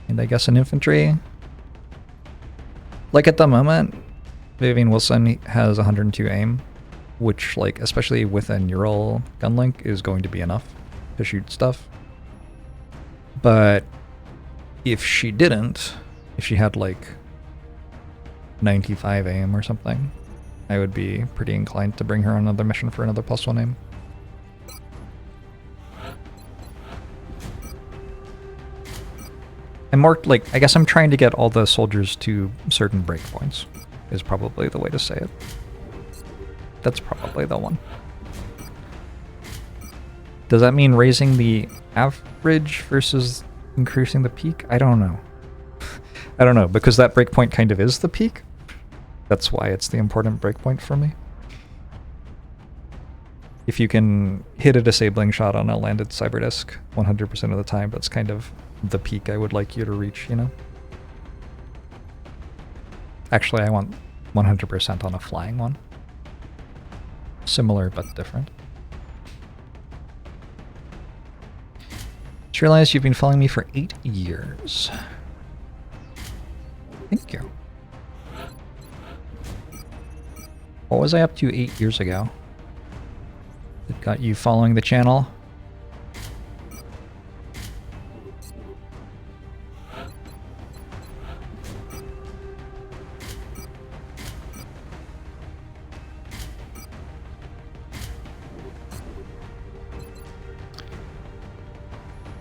And I guess an infantry. Like at the moment, Vivian Wilson has 102 aim, which, like, especially with a neural gun link, is going to be enough to shoot stuff. But if she didn't, if she had like 95 aim or something, I would be pretty inclined to bring her on another mission for another +1 aim. I'm more like, I guess I'm trying to get all the soldiers to certain breakpoints, is probably the way to say it. That's probably the one. Does that mean raising the average versus increasing the peak? I don't know. I don't know, because that breakpoint kind of is the peak. That's why it's the important breakpoint for me. If you can hit a disabling shot on a landed cyber disc 100% of the time, that's kind of the peak I would like you to reach, you know? Actually, I want 100% on a flying one. Similar, but different. Just realized you've been following me for 8 years. Thank you. What was I up to 8 years ago that got you following the channel?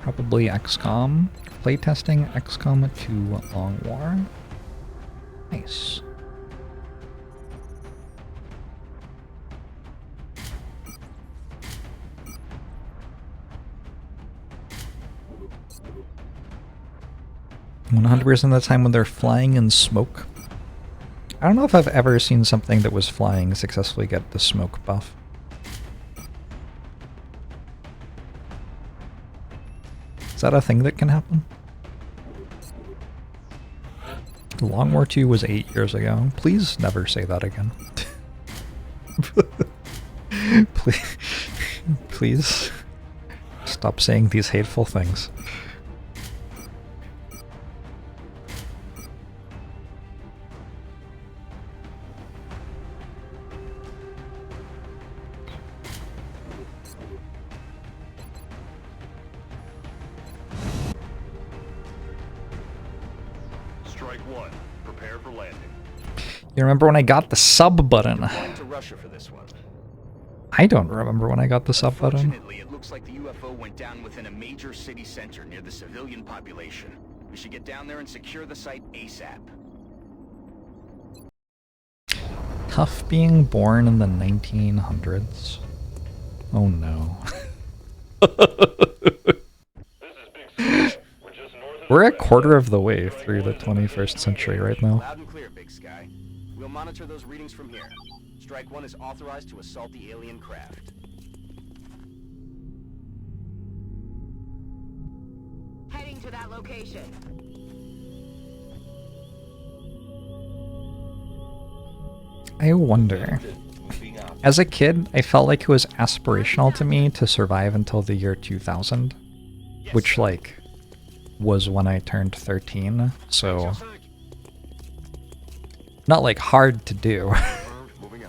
Probably XCOM. Playtesting XCOM 2 Long War. Nice. "100% of the time when they're flying in smoke." I don't know if I've ever seen something that was flying successfully get the smoke buff. Is that a thing that can happen? The Long War 2 was 8 years ago. Please never say that again. Please stop saying these hateful things. You remember when I got the sub button? To Russia for this one. I don't remember when I got the sub button. Unfortunately, it looks like the UFO went down within a major city center near the civilian population. We should get down there and secure the site ASAP. Tough being born in the 1900s. Oh no. We're a quarter of the way through the 21st century right now. Loud and clear, Big Sky. We'll monitor those readings from here. Strike 1 is authorized to assault the alien craft. to that location. I wonder. Moving out. As a kid, I felt like it was aspirational to me to survive until the year 2000, which, like, was when I turned 13, so not, like, hard to do,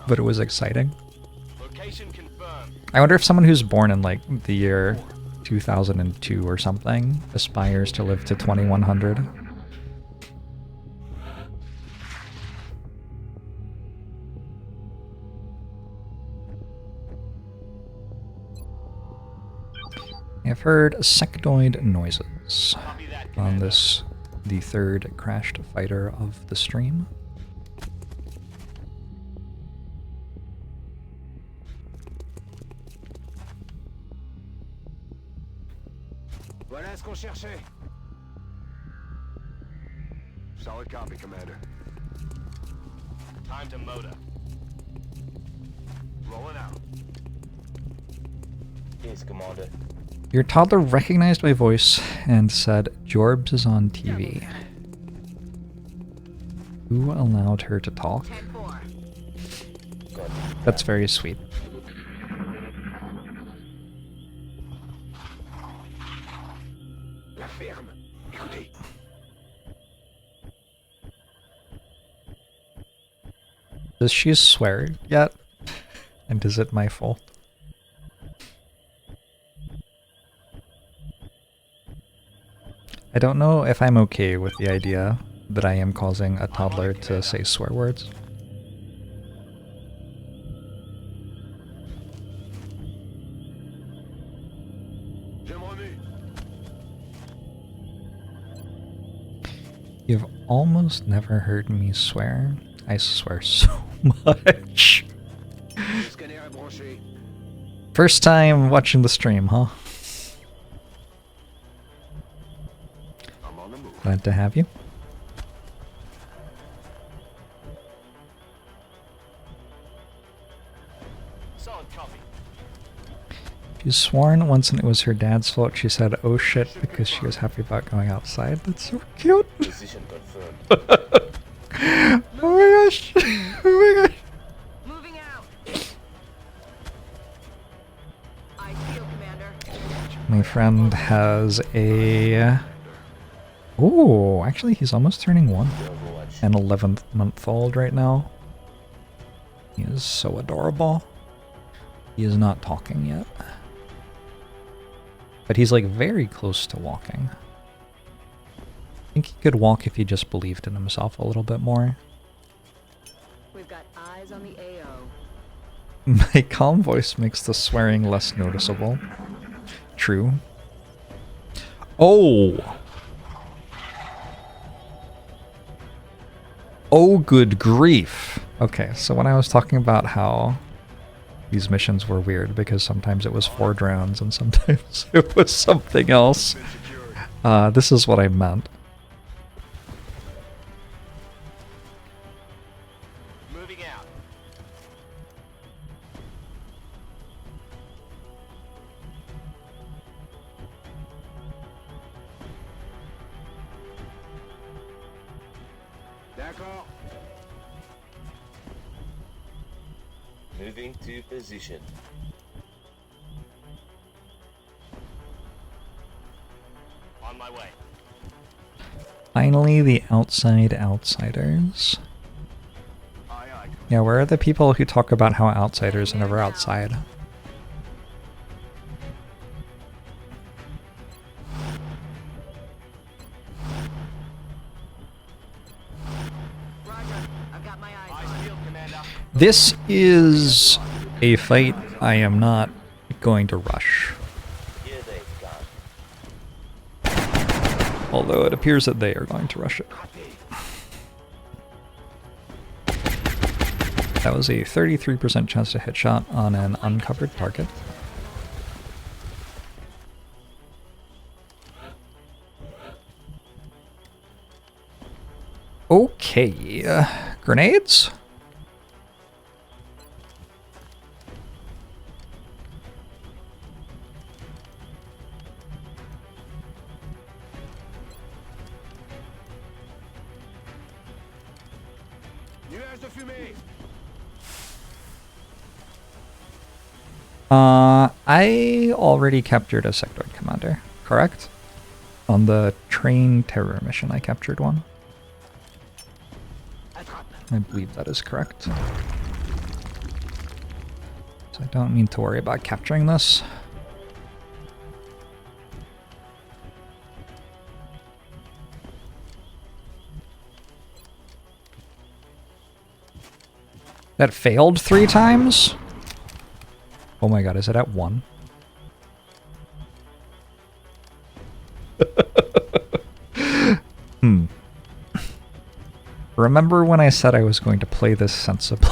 but it was exciting. Location confirmed. I wonder if someone who's born in, like, the year 2002 or something aspires to live to 2100. I've heard sectoid noises on this, the third crashed fighter of the stream. Voilà ce qu'on cherchait. Solid copy, Commander. Time to motor. Roll it out. Yes, Commander. Your toddler recognized my voice and said, "Jorbs is on TV." Who allowed her to talk? 10-4. Got That's very sweet. La ferme. Écoutez. Does she swear yet? And is it my fault? I don't know if I'm okay with the idea that I am causing a toddler to say swear words. You've almost never heard me swear. I swear so much. Scanner est branché. First time watching the stream, huh? I'm on the move. Glad to have you. Solid copy. She's sworn once and it was her dad's fault. She said, "Oh shit," because she was happy about going outside. That's so cute. position confirmed. Oh my gosh. Oh my gosh. Moving out. I feel, Commander. My friend has a... Oh, actually he's almost turning 1. Overwatch. An 11th month old right now. He is so adorable. He is not talking yet. But he's like very close to walking. I think he could walk if he just believed in himself a little bit more. We've got eyes on the AO. My calm voice makes the swearing less noticeable. True. Oh! Oh, good grief. Okay, so when I was talking about how these missions were weird because sometimes it was 4 drones and sometimes it was something else, this is what I meant. Moving out. D'accord. Moving to position. On my way. Finally, the outside outsiders. Aye, aye. Yeah, where are the people who talk about how outsiders are never outside? Roger. I've got my eyes Eyes on. peeled, Commander. This is a fight I am not going to rush. Here they come. Although it appears that they are going to rush it. That was a 33% chance to headshot on an uncovered target. Okay, grenades? Nuage de fumée. I already captured a Sectoid commander, correct? On the train terror mission, I captured one. I believe that is correct. So I don't need to worry about capturing this. That failed 3 times? Oh my god, is it at 1? Remember when I said I was going to play this sensibly?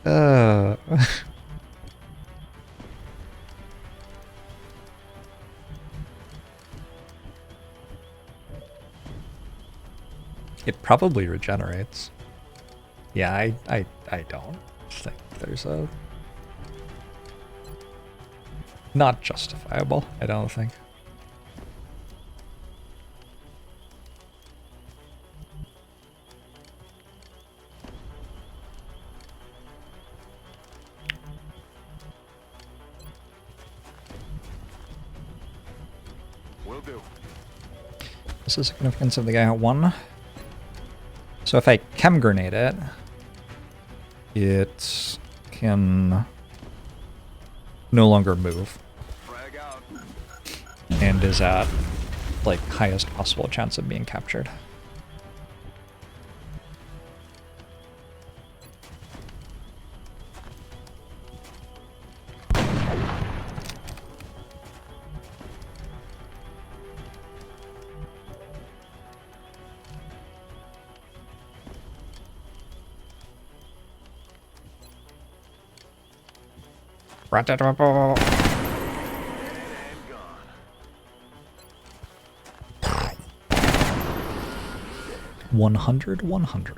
uh. It probably regenerates. Yeah, I don't think there's a... Not justifiable, I don't think. Will do. This is significance of the guy at 1. So if I chem grenade it, it can no longer move. Frag out. And is at like highest possible chance of being captured. And gone. 100, 100.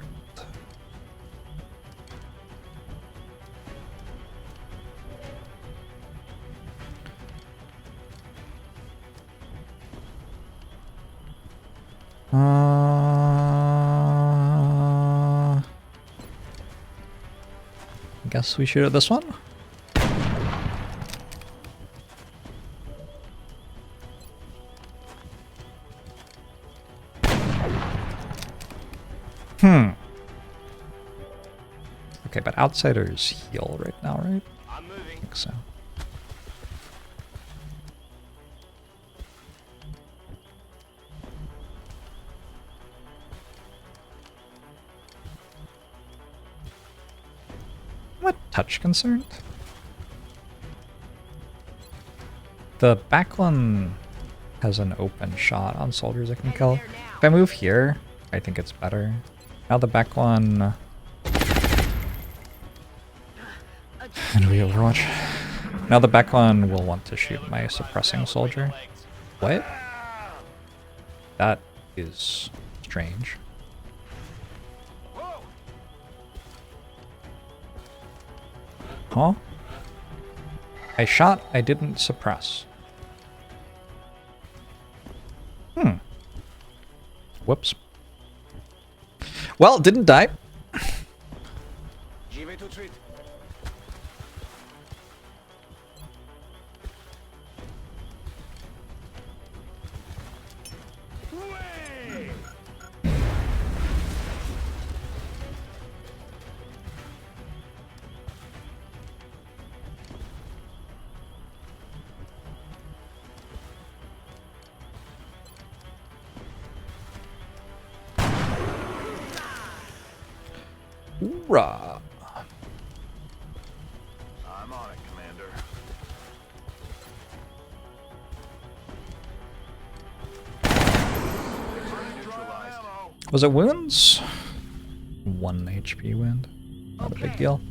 I guess we shoot at this one. Okay, but outsiders heal right now, right? I'm moving. I think so. What touch concerned? The back one has an open shot on soldiers I can kill. If I move here, I think it's better. Now the back one... And we Overwatch. Now the back one will want to shoot my suppressing soldier. What? That is strange. Huh? I shot, I didn't suppress. Whoops. Well, didn't die. J'y vais tout de suite. Ouais! Hoorah. I'm on it, Commander. Neutralized. Was it wounds? 1 HP wound. Not a big deal.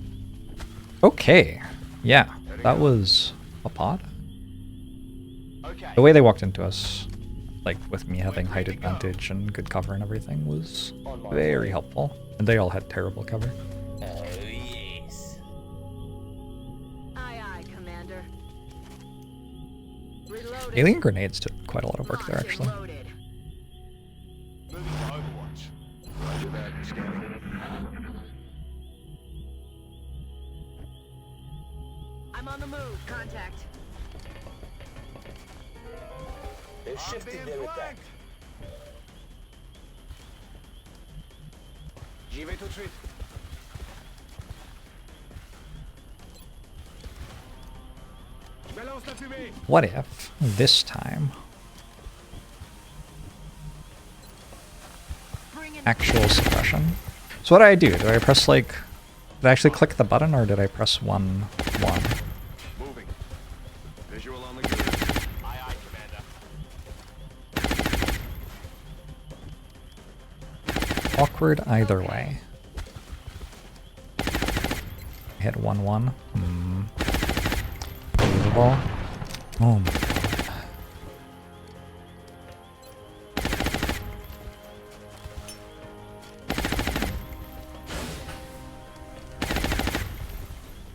Okay. Yeah, that was a pod. Okay. The way they walked into us, like with me having height advantage and good cover and everything, was very helpful. And they all had terrible cover. Oh, yes. Aye, aye, Commander. Reloading. Alien grenades did quite a lot of work there, actually. Loaded. Moving to Overwatch. Roger that. Scanning. I'm on the move. Contact. They're shifting their attack. J'y vais tout de suite. Je balance la fumée. What if this time Bring in actual suppression? So what did I do? Did I press like, did I actually click the button or did I press 1, 1? Moving. Visual on the grid. Aye, aye, Commander. Awkward either way. Hit 1, 1. Believable. Oh my god.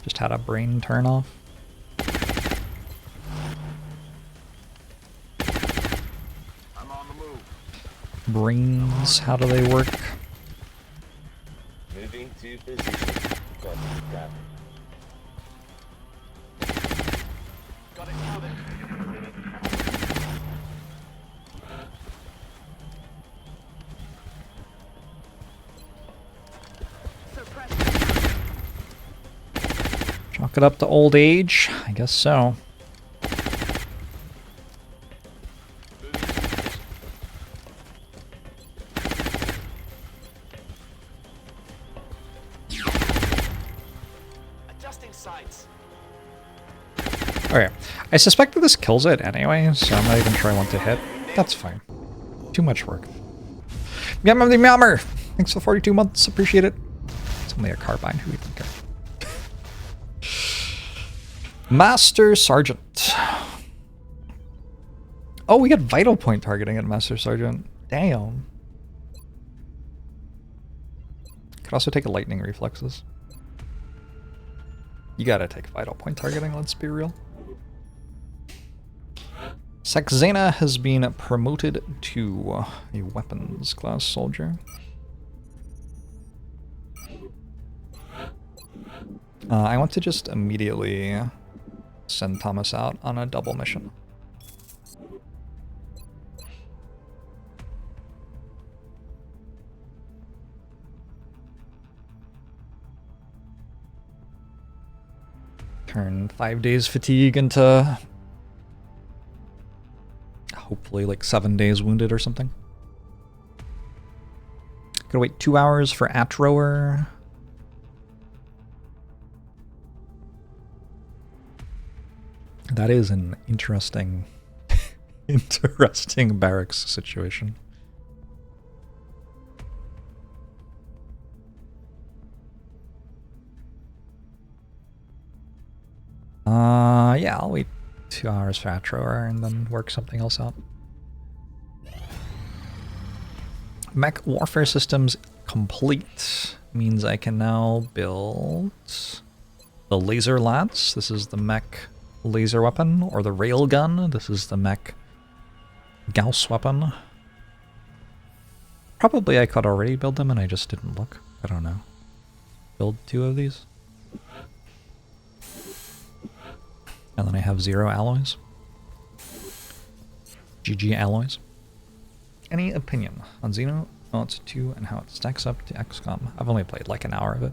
Just had a brain turn off. I'm on the move. Brains, how do they work? Moving to position. Got it. Got it covered. suppression. Chalk it up to old age? I guess so. Adjusting sights. Okay, I suspect that this kills it anyway, so I'm not even sure I want to hit. That's fine. Too much work. Yum the Meowmer! Thanks for 42 months, appreciate it. It's only a carbine, who even cares? Master Sergeant. Oh, we got vital point targeting at Master Sergeant. Damn. Could also take a lightning reflexes. You gotta take vital point targeting, let's be real. Saxena has been promoted to a weapons class soldier. I want to just immediately send Thomas out on a double mission. Turn 5 days fatigue into hopefully like 7 days wounded or something. Gotta wait 2 hours for Atrower. That is an interesting, interesting barracks situation. Yeah, I'll wait 2 hours for Atrower and then work something else out. Mech warfare systems complete means I can now build the laser lance. This is the mech laser weapon, or the rail gun. This is the mech Gauss weapon. Probably I could already build them and I just didn't look. I don't know. Build 2 of these. And then I have 0 alloys. GG alloys. Any opinion on Xenonauts 2 and how it stacks up to XCOM? I've only played like an hour of it.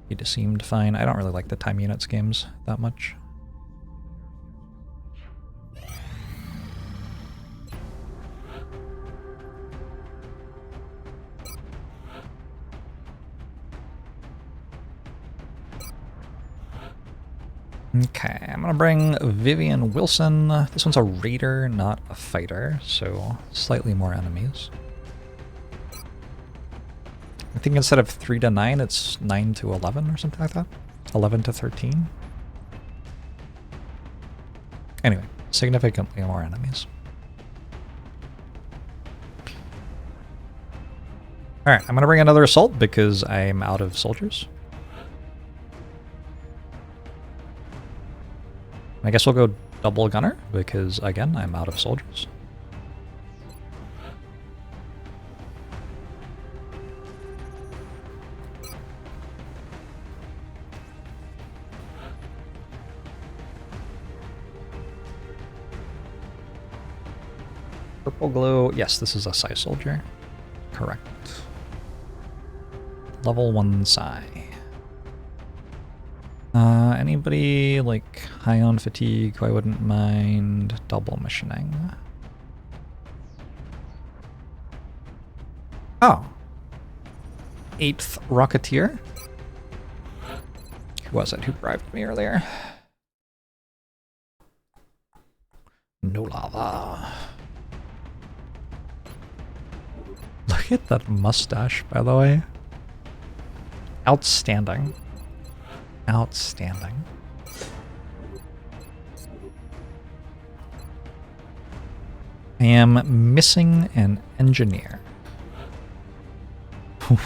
It just seemed fine. I don't really like the time units games that much. Okay, I'm gonna bring Vivian Wilson. This one's a raider, not a fighter, so slightly more enemies. I think instead of 3 to 9, it's 9 to 11 or something like that. 11 to 13. Anyway, significantly more enemies. Alright, I'm gonna bring another assault because I'm out of soldiers. I guess we'll go double gunner because, again, I'm out of soldiers. Purple glow. Yes, this is a Psi soldier. Correct. Level 1 Psi. Anybody like high on fatigue who I wouldn't mind double missioning? Oh. 8th Rocketeer. Who was it? Who bribed me earlier? No lava. Look at that mustache, by the way. Outstanding. Outstanding. I am missing an engineer.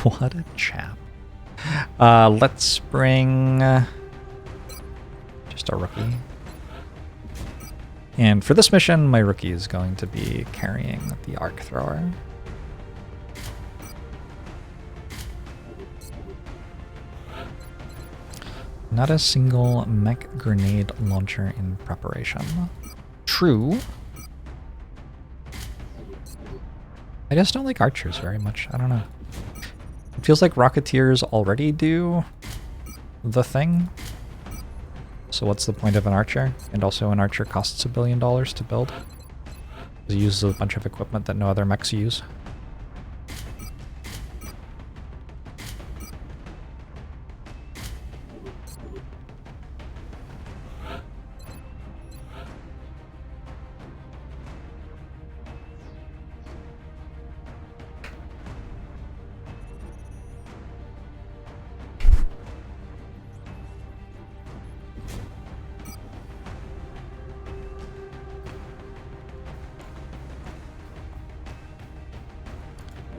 What a chap. Let's bring just a rookie. And for this mission, my rookie is going to be carrying the arc thrower. Not a single mech grenade launcher in preparation. True. I just don't like archers very much. I don't know. It feels like Rocketeers already do the thing. So what's the point of an archer? And also an archer costs $1 billion to build. It uses a bunch of equipment that no other mechs use.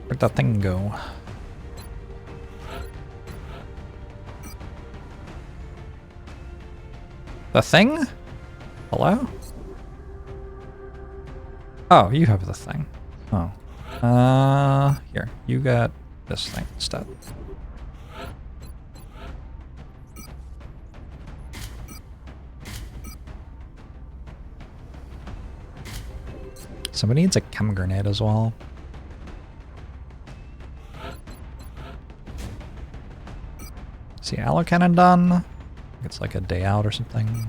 Where'd that thing go? The thing? Hello? Oh, you have the thing. Oh. Here. You got this thing instead. Somebody needs a chem grenade as well. See, allo cannon done. It's like a day out or something.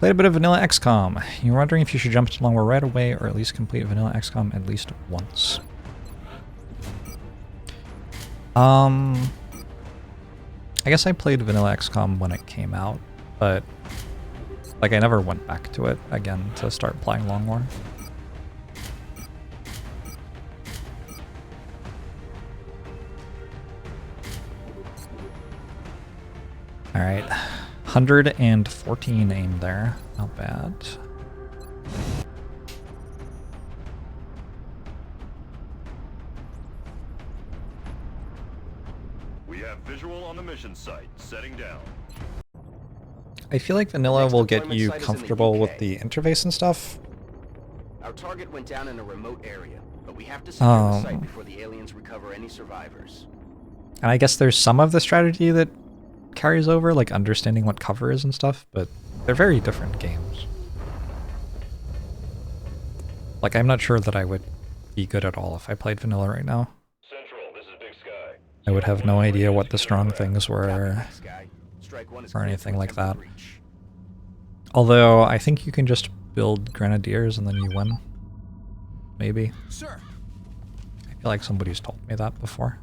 Played a bit of vanilla XCOM. You're wondering if you should jump to Long War right away or at least complete vanilla XCOM at least once. I guess I played vanilla XCOM when it came out, but like I never went back to it again to start playing Long War. Alright, 114 aim there, not bad. We have visual on the mission site, setting down. I feel like vanilla will get you comfortable with the interface and stuff. Our target went down in a remote area, but we have to secure the site before the aliens recover any survivors. And I guess there's some of the strategy that carries over, like understanding what cover is and stuff, but they're very different games. Like, I'm not sure that I would be good at all if I played vanilla right now. Central, this is Big Sky. I would have no idea what the strong things were or anything like that. Although, I think you can just build grenadiers and then you win. Maybe. Sir. I feel like somebody's told me that before.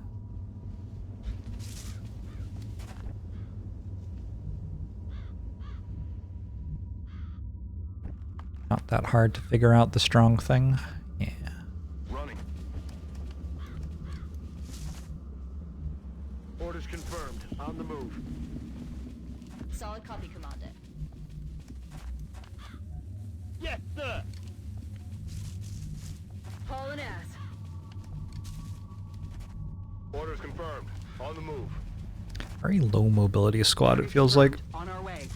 Not that hard to figure out the strong thing. Yeah. Running. Orders confirmed. On the move. Solid copy, Commander. Yes, sir. Hauling ass. Orders confirmed. On the move. Very low mobility squad, it feels like. On our way.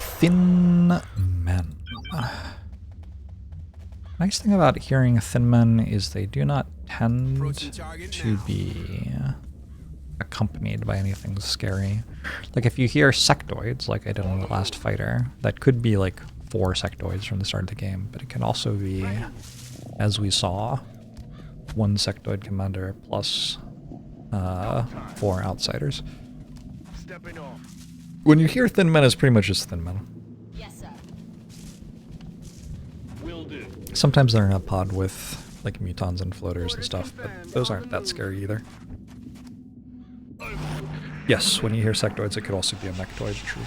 Thin men. Nice thing about hearing thin men is they do not tend to be accompanied by anything scary. Like if you hear sectoids, like I did on the last fighter, that could be like 4 sectoids from the start of the game, but it can also be, as we saw, 1 sectoid commander plus 4 outsiders. Stepping off. When you hear thin men, it's pretty much just thin men. Yes, sir. Will do. Sometimes they're in a pod with like mutons and floaters and stuff, but those aren't that scary either. Yes, when you hear sectoids, it could also be a mechtoid, true.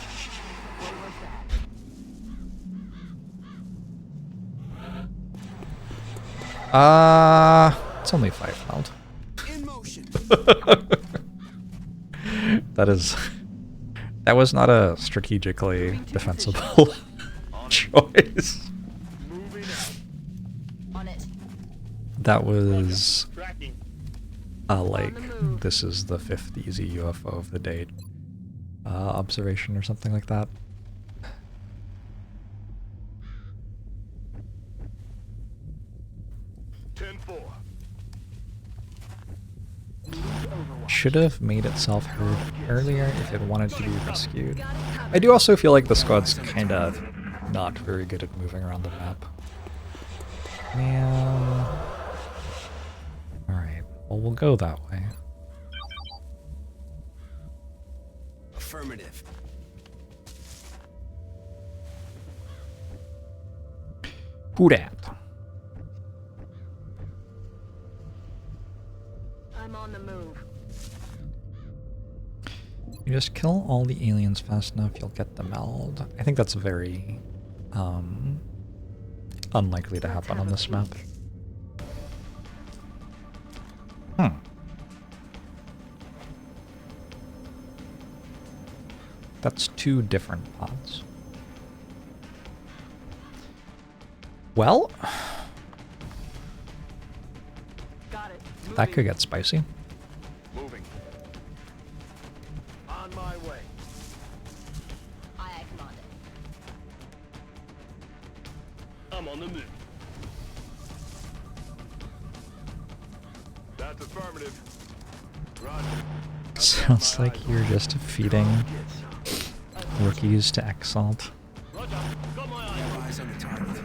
It's only 5 meld. In motion. That was not a strategically defensible choice. Moving out. On it. That was Tracking. like, this is the 5th easy UFO of the day observation or something like that. Should have made itself heard earlier if it wanted to be rescued. I do also feel like the squad's kind of not very good at moving around the map. Man. Alright, well we'll go that way. Affirmative. Who dat? I'm on the move. You just kill all the aliens fast enough, you'll get the meld. I think that's very unlikely to happen on this map. That's 2 different pods. Well, Got it. that could get spicy. Moving. On my way. Aye, Commander. I'm on the move. That's affirmative. Roger. Sounds like you're just feeding rookies to Exalt. Roger. Got my eyes on the target.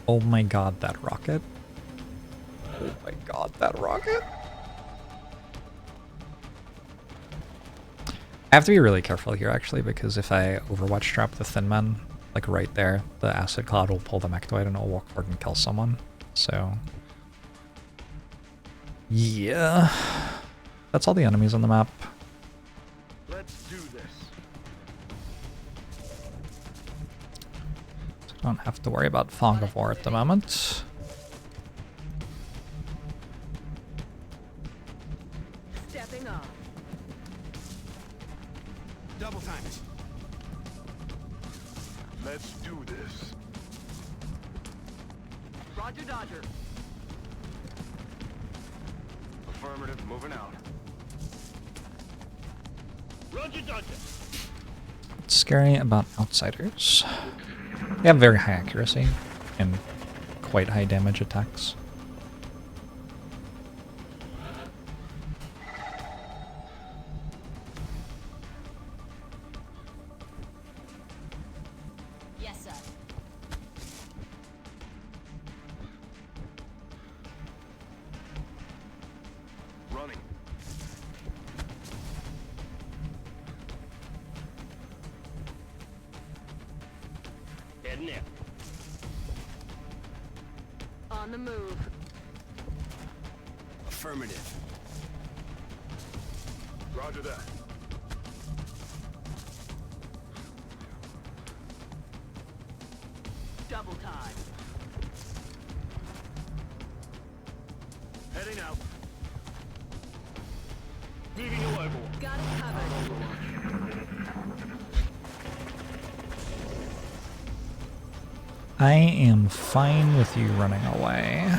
Oh my god, that rocket. Oh my god, that rocket. I have to be really careful here actually, because if I Overwatch trap the Thin Men, like right there, the acid cloud will pull the Mechtoid and it'll walk forward and kill someone. So yeah, that's all the enemies on the map. Let's do this. Don't have to worry about Fog of War at the moment. Stepping off. Double time it. Let's do this. Roger, Dodger. Affirmative, moving out. Roger, Dodger. What's scary about outsiders? They have very high accuracy and quite high damage attacks. Yes, sir. Running. Heading in. On the move. Affirmative. Roger that. Double time. Heading out. Moving to Overwatch. Got it covered. I am fine with you running away.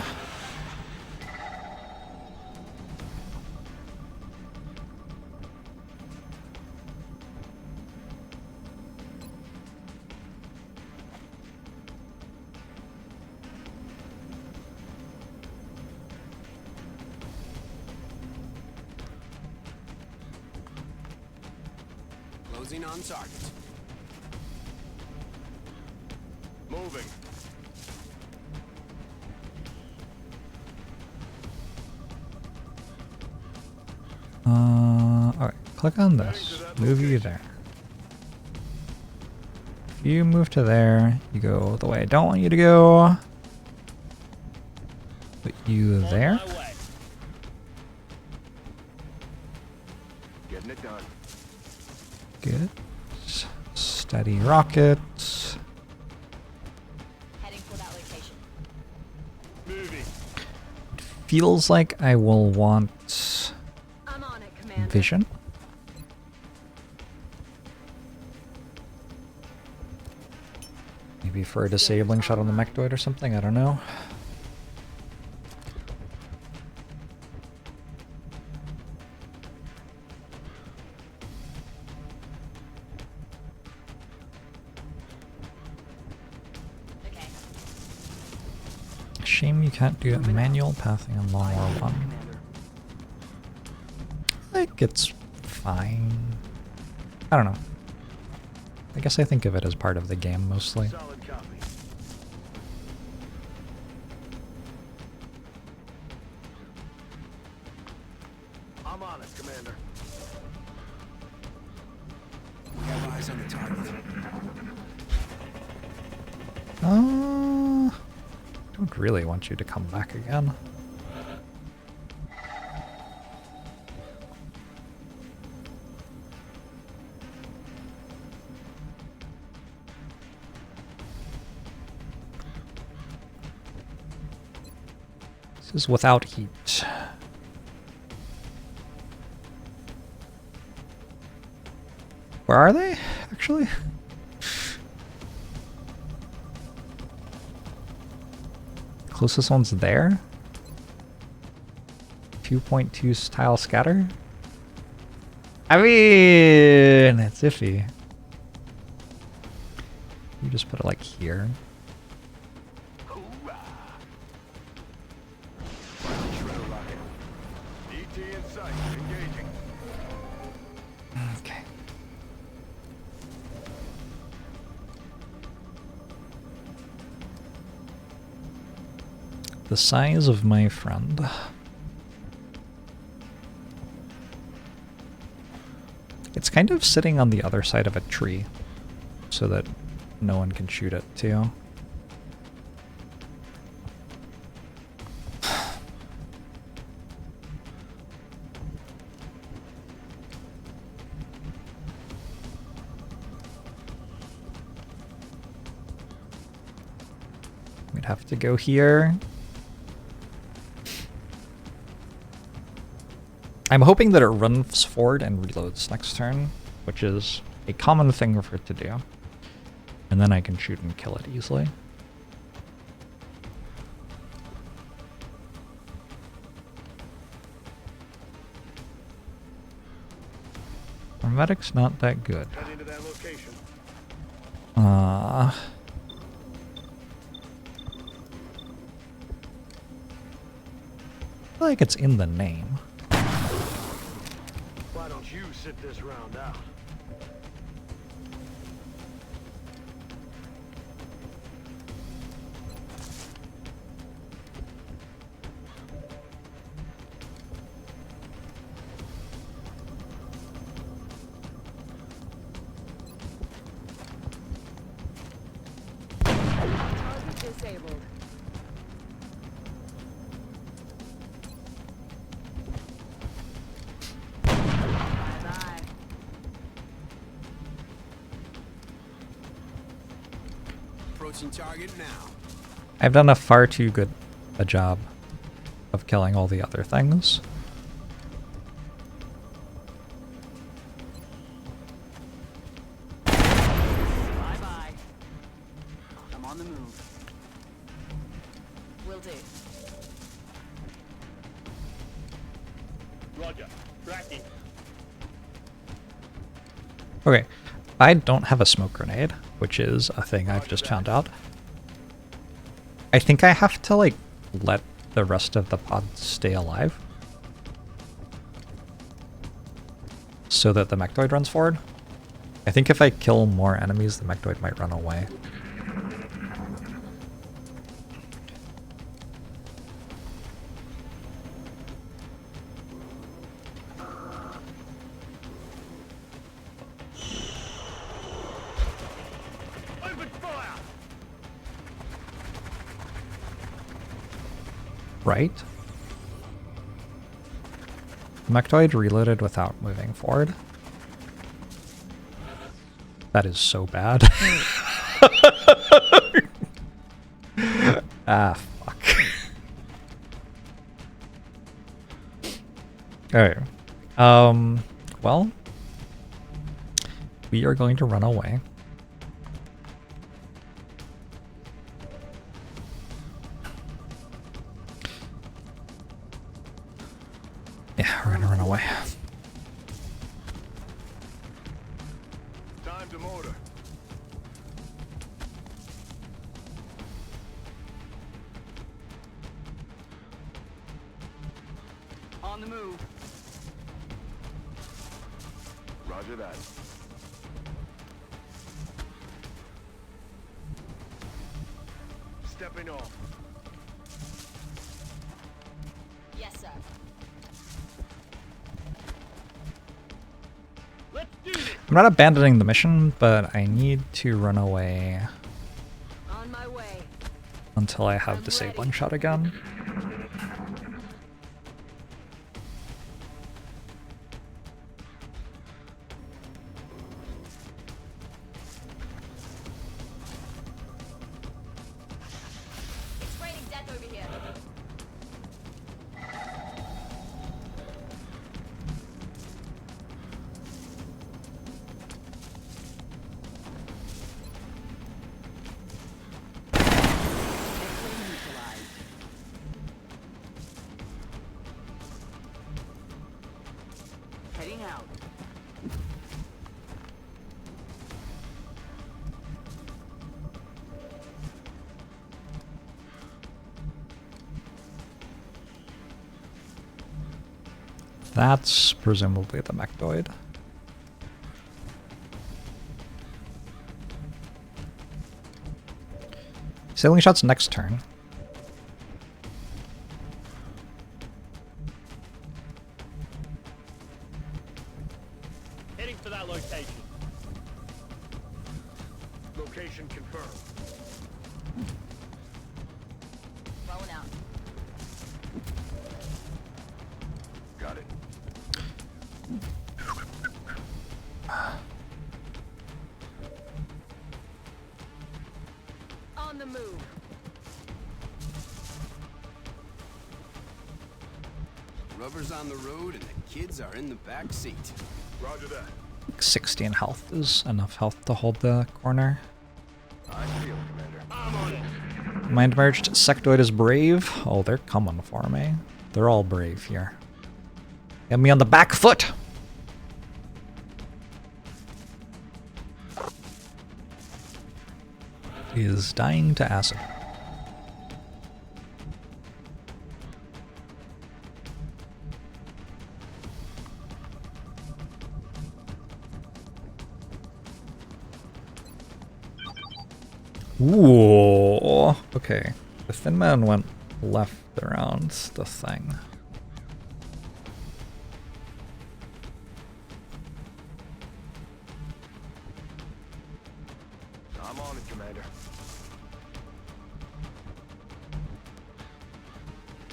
Closing on target. Moving. Alright, click on this. Move you there. If you move to there, you go the way I don't want you to go. Put you there. Getting it done. Good. Steady rocket. Heading for that location. Moving. Feels like I will want I'm on it, Commander. vision. Maybe for a disabling shot on the Mechtoid or something, I don't know. Okay. Shame you can't do it manual pathing on long war 1. Like, it's fine. I don't know. I guess I think of it as part of the game mostly. Solid copy. I'm on it, Commander. We have eyes on the target. Don't really want you to come back again. This is without heat. Where are they, actually? Closest one's there? 2.2 tile scatter? I mean, it's iffy. You just put it like here. Hoorah! Shredder rocket. ET in sight. Engaging. Okay. The size of my friend. It's kind of sitting on the other side of a tree so that no one can shoot it too. We'd have to go here. I'm hoping that it runs forward and reloads next turn, which is a common thing for it to do. And then I can shoot and kill it easily. Our medic's not that good. Heading to that location. I feel like it's in the name. Why don't you sit this round out? Target disabled. Bye-bye. Approaching target now. I've done a far too good a job of killing all the other things. Bye-bye. I'm on the move. do. Roger. Tracking. Okay, I don't have a smoke grenade, which is a thing I've just found out. I think I have to, like, let the rest of the pod stay alive so that the Mechtoid runs forward. I think if I kill more enemies, the Mechtoid might run away. Open fire! Right? Mechtoid reloaded without moving forward. That is so bad. Ah, fuck. Alright. Well, we are going to run away. Yeah, we're gonna run away. Time to motor. On the move. Roger that. Stepping off. Yes, sir. Let's do this! I'm not abandoning the mission, but I need to run away On my way. until I have I'm disabling ready. shot again. It's raining death over here. Heading out. That's presumably the Mechtoid. Sailing shot's next turn. Heading for that location. Location confirmed. Rolling out. Got it. On the move. Rubber's on the road and the kids are in the back seat. Roger that. 16 health is enough health to hold the corner. I feel it, Commander. I'm on it. Mind merged. Sectoid is brave. Oh, they're coming for me. They're all brave here. Get me on the back foot. He is dying to acid. Ooh. Okay. The Thin Man went left around the thing. I'm on it, Commander.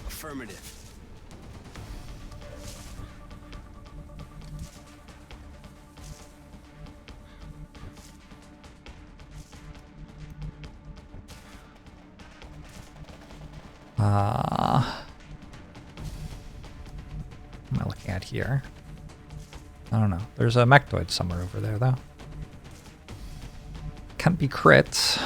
Affirmative. What am I looking at here? I don't know. There's a Mechtoid somewhere over there, though. Can't be crits.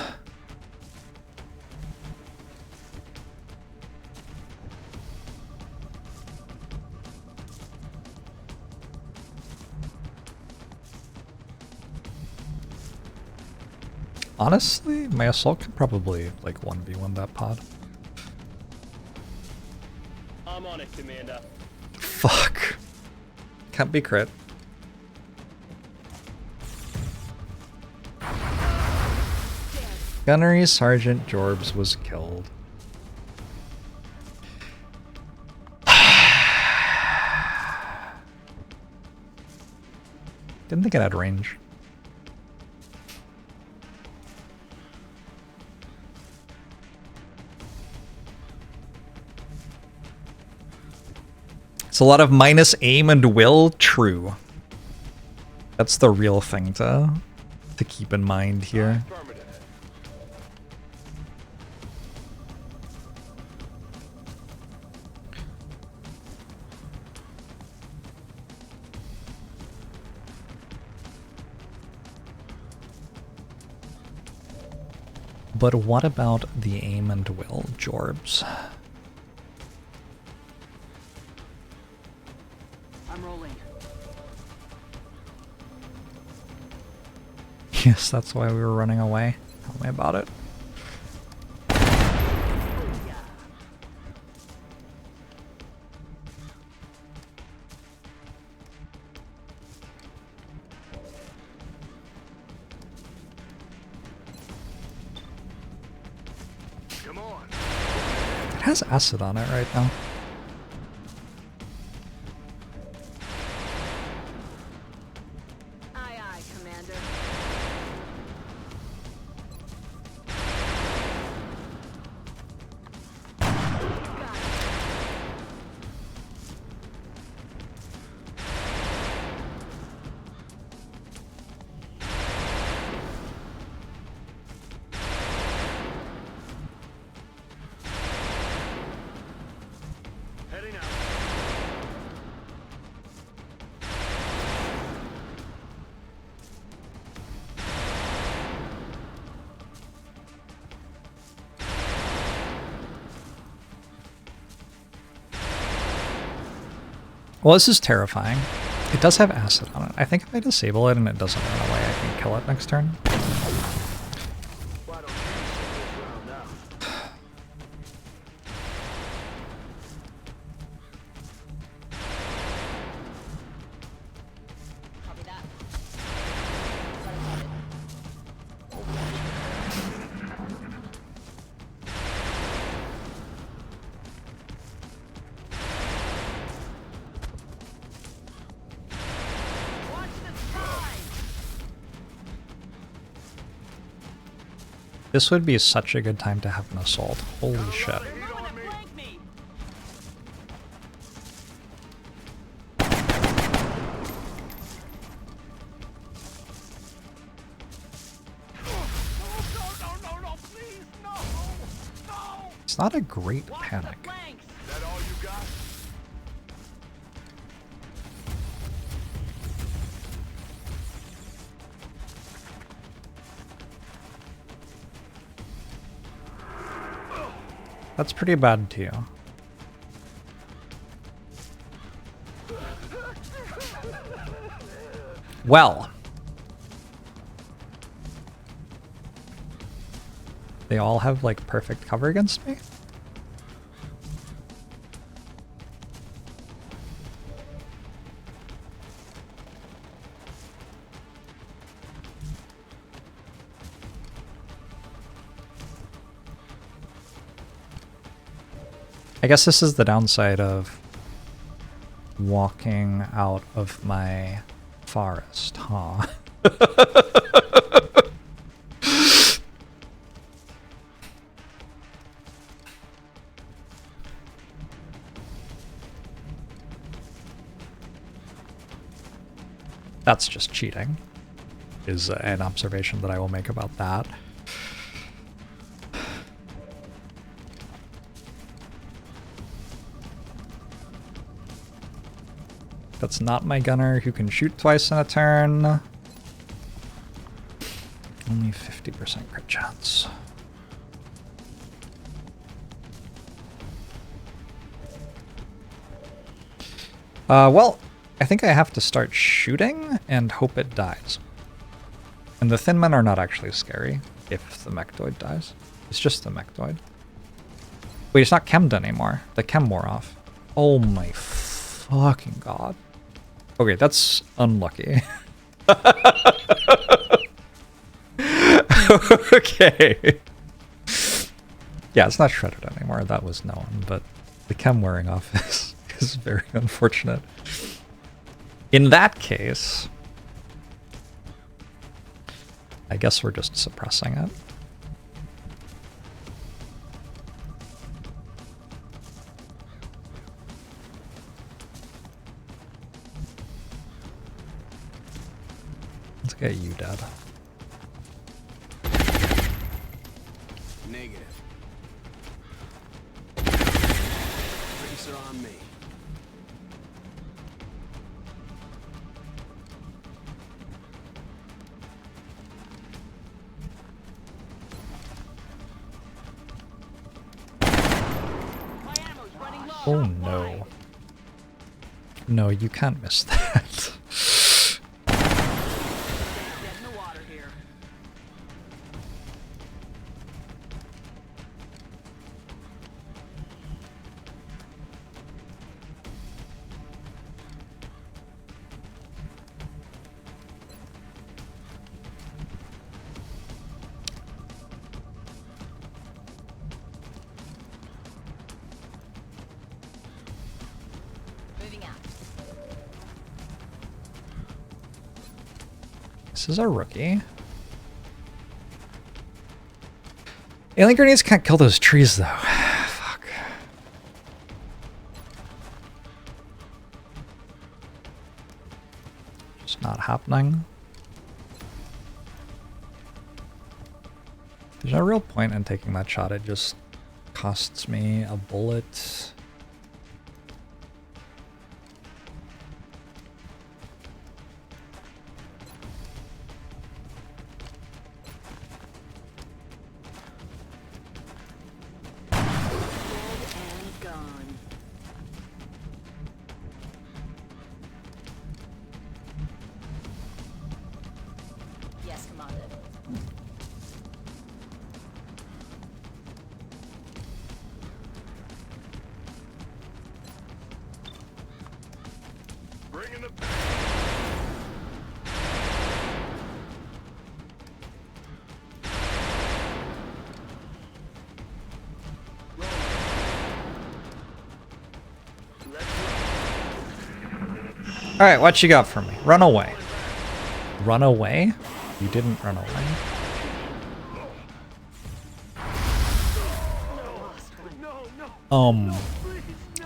Honestly, my assault could probably like 1v1 that pod. I'm on it, Commander. Fuck. Can't be crit. Gunnery Sergeant Jorbs was killed. Didn't think it had range. It's a lot of minus aim and will. True. That's the real thing to keep in mind here. But what about the aim and will, Jorbs? I'm rolling. Yes, that's why we were running away. Tell me about it. Come on. It has acid on it right now. Aye, aye, Commander. Got it. Heading out. Well, this is terrifying. It does have acid on it. I think if I disable it and it doesn't run away, I can kill it next turn. Why don't you sit this round out? Copy that. Let us have it. Watch the sky! This would be such a good time to have an assault. Holy shit. They're moving to flank me! No, please, no! No! It's not a great Watch panic. the flanks! That all you got? That's pretty bad too. Well. They all have like perfect cover against me? I guess this is the downside of walking out of my forest, huh? That's just cheating, is an observation that I will make about that. That's not my gunner who can shoot twice in a turn. Only 50% crit chance. Well, I think I have to start shooting and hope it dies. And the thin men are not actually scary. if the Mechtoid dies. It's just the Mechtoid. Wait, it's not chemmed anymore. The chem wore off. Oh my fucking god. Okay, that's unlucky. Okay. Yeah, it's not shredded anymore. That was known, but the chem wearing off is very unfortunate. In that case, I guess we're just suppressing it. Let's get you dead. Negative. Tracer on me. Oh no. No, you can't miss that. This is a rookie. Alien grenades can't kill those trees, though. Fuck. Just not happening. There's no real point in taking that shot. It just costs me a bullet. Alright, what you got for me? Run away. Run away? You didn't run away.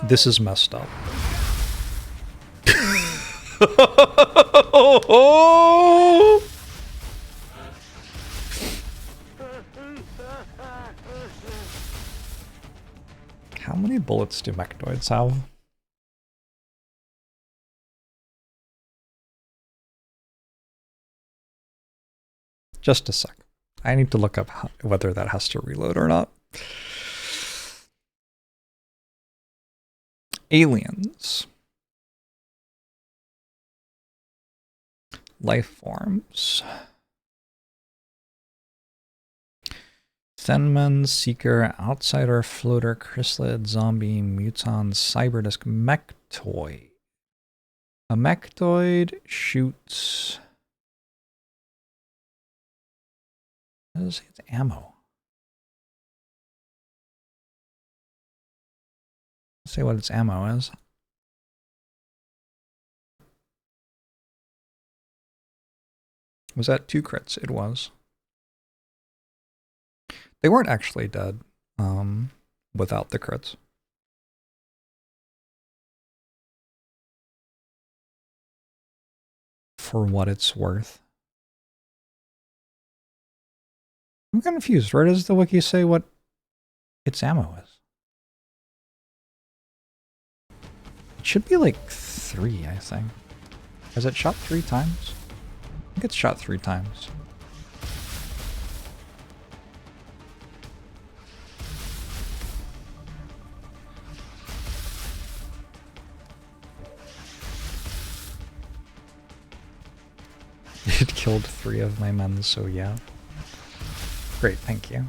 This is messed up. How many bullets do Mechtoids have? Just a sec. I need to look up whether that has to reload or not. Aliens. Life forms. Thenman, Seeker, Outsider, Floater, Chrysalid, Zombie, Muton, Cyberdisk, Mechtoid. A Mechtoid shoots... It's ammo. Let's see what its ammo is. Was that 2 crits? It was. They weren't actually dead without the crits. For what it's worth. I'm confused. Where does the wiki say what its ammo is? It should be like 3, I think. Has it shot 3 times? I think it's shot 3 times. It killed 3 of my men, so yeah. Great, thank you.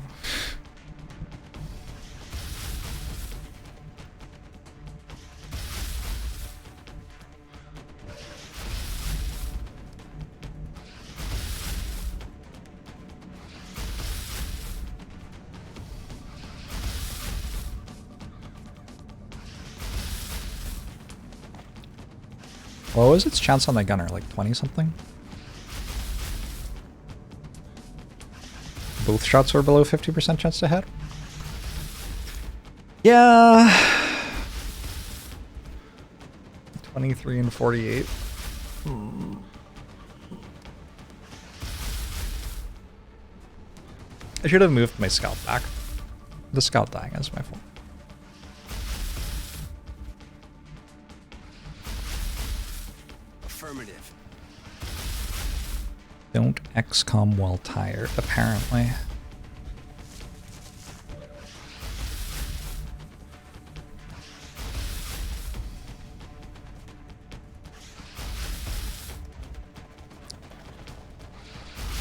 What was its chance on the gunner? Like 20 something? Both shots were below 50% chance to hit? Yeah. 23 and 48. I should have moved my scout back. The scout dying is my fault. Affirmative. Don't XCOM while tired, apparently.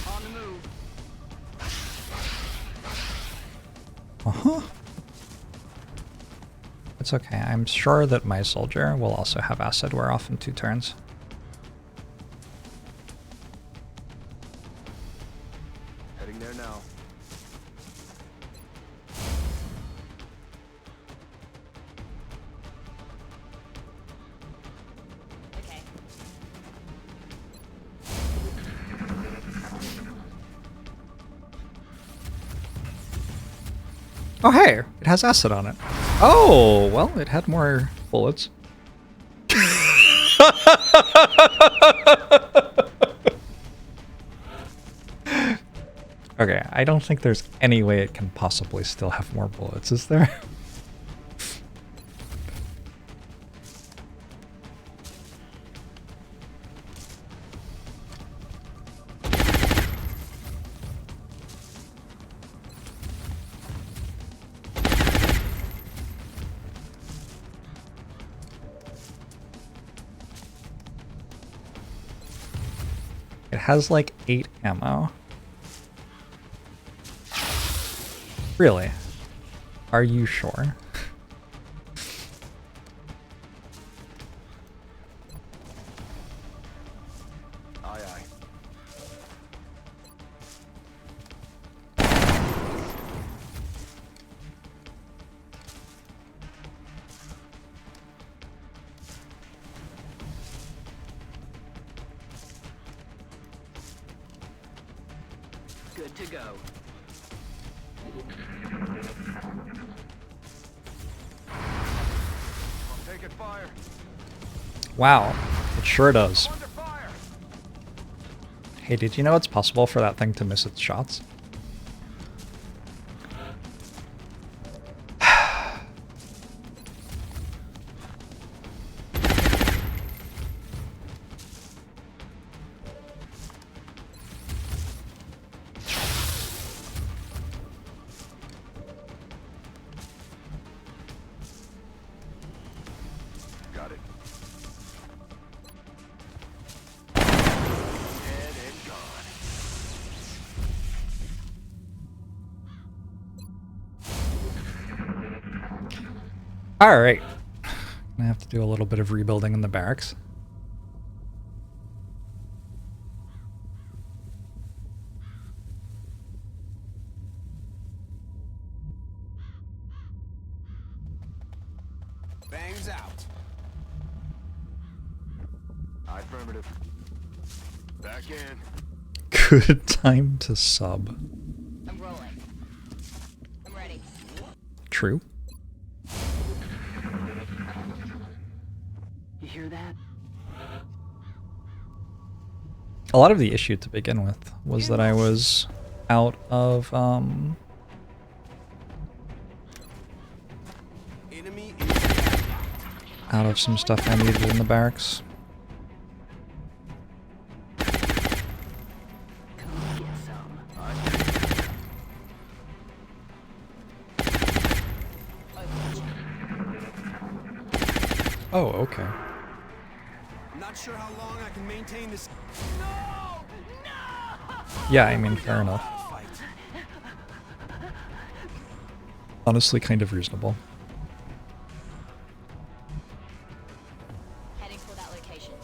On the move. Uh-huh. It's okay. I'm sure that my soldier will also have acid wear off in 2 turns. Heading there now. Okay. Oh, hey! It has acid on it. Oh, well, it had more bullets. Okay, I don't think there's any way it can possibly still have more bullets, is there? It has like 8 ammo. Really? Are you sure? Aye, aye. Good to go. I'm taking fire. Wow, it sure does. Under fire. Hey, did you know it's possible for that thing to miss its shots? Got it. Dead and gone. Alright. Gonna have to do a little bit of rebuilding in the barracks. Bangs out. Affirmative. Back in. Good time to sub. I'm rolling. I'm ready. True. You hear that? A lot of the issue to begin with was that I was out of Enemy out of some stuff I needed in the barracks. Come get some. Oh, okay. I'm not sure how long I can maintain this Yeah, I mean, fair enough. fight. honestly kind of reasonable. Heading for that location.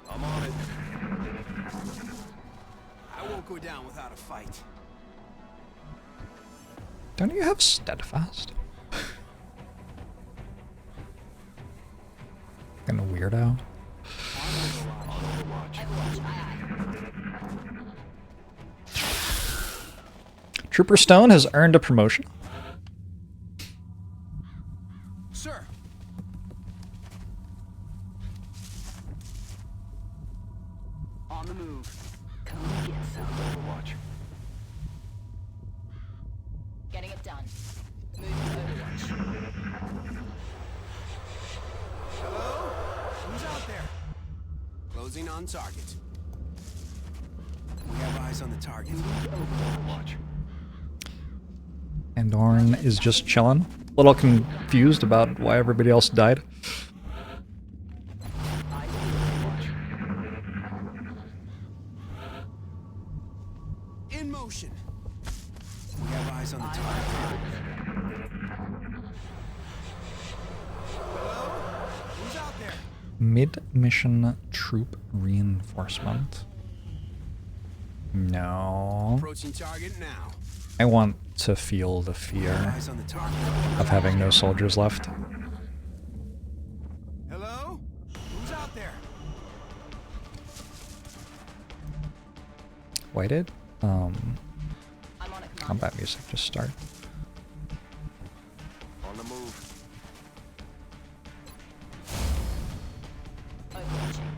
I'm on it. I won't go down without a fight. Don't you have steadfast? Kind of weirdo. Overwatch, aye, aye. Trooper Stone has earned a promotion. Sir. On the move. Come get some Overwatch. Getting it done. Moving to Overwatch. Hello? Who's out there? Closing on target. We have eyes on the target. Overwatch. And Orn is just chilling. A little confused about why everybody else died. In motion. We have eyes on the target. Hello? Who's out there? Mid-mission troop reinforcement. No. Approaching target now. I want to feel the fear Eyes on the target. of having no soldiers left. Hello? Who's out there? Why did I'm on it, Commander. combat music just start? On the move. Overwatching.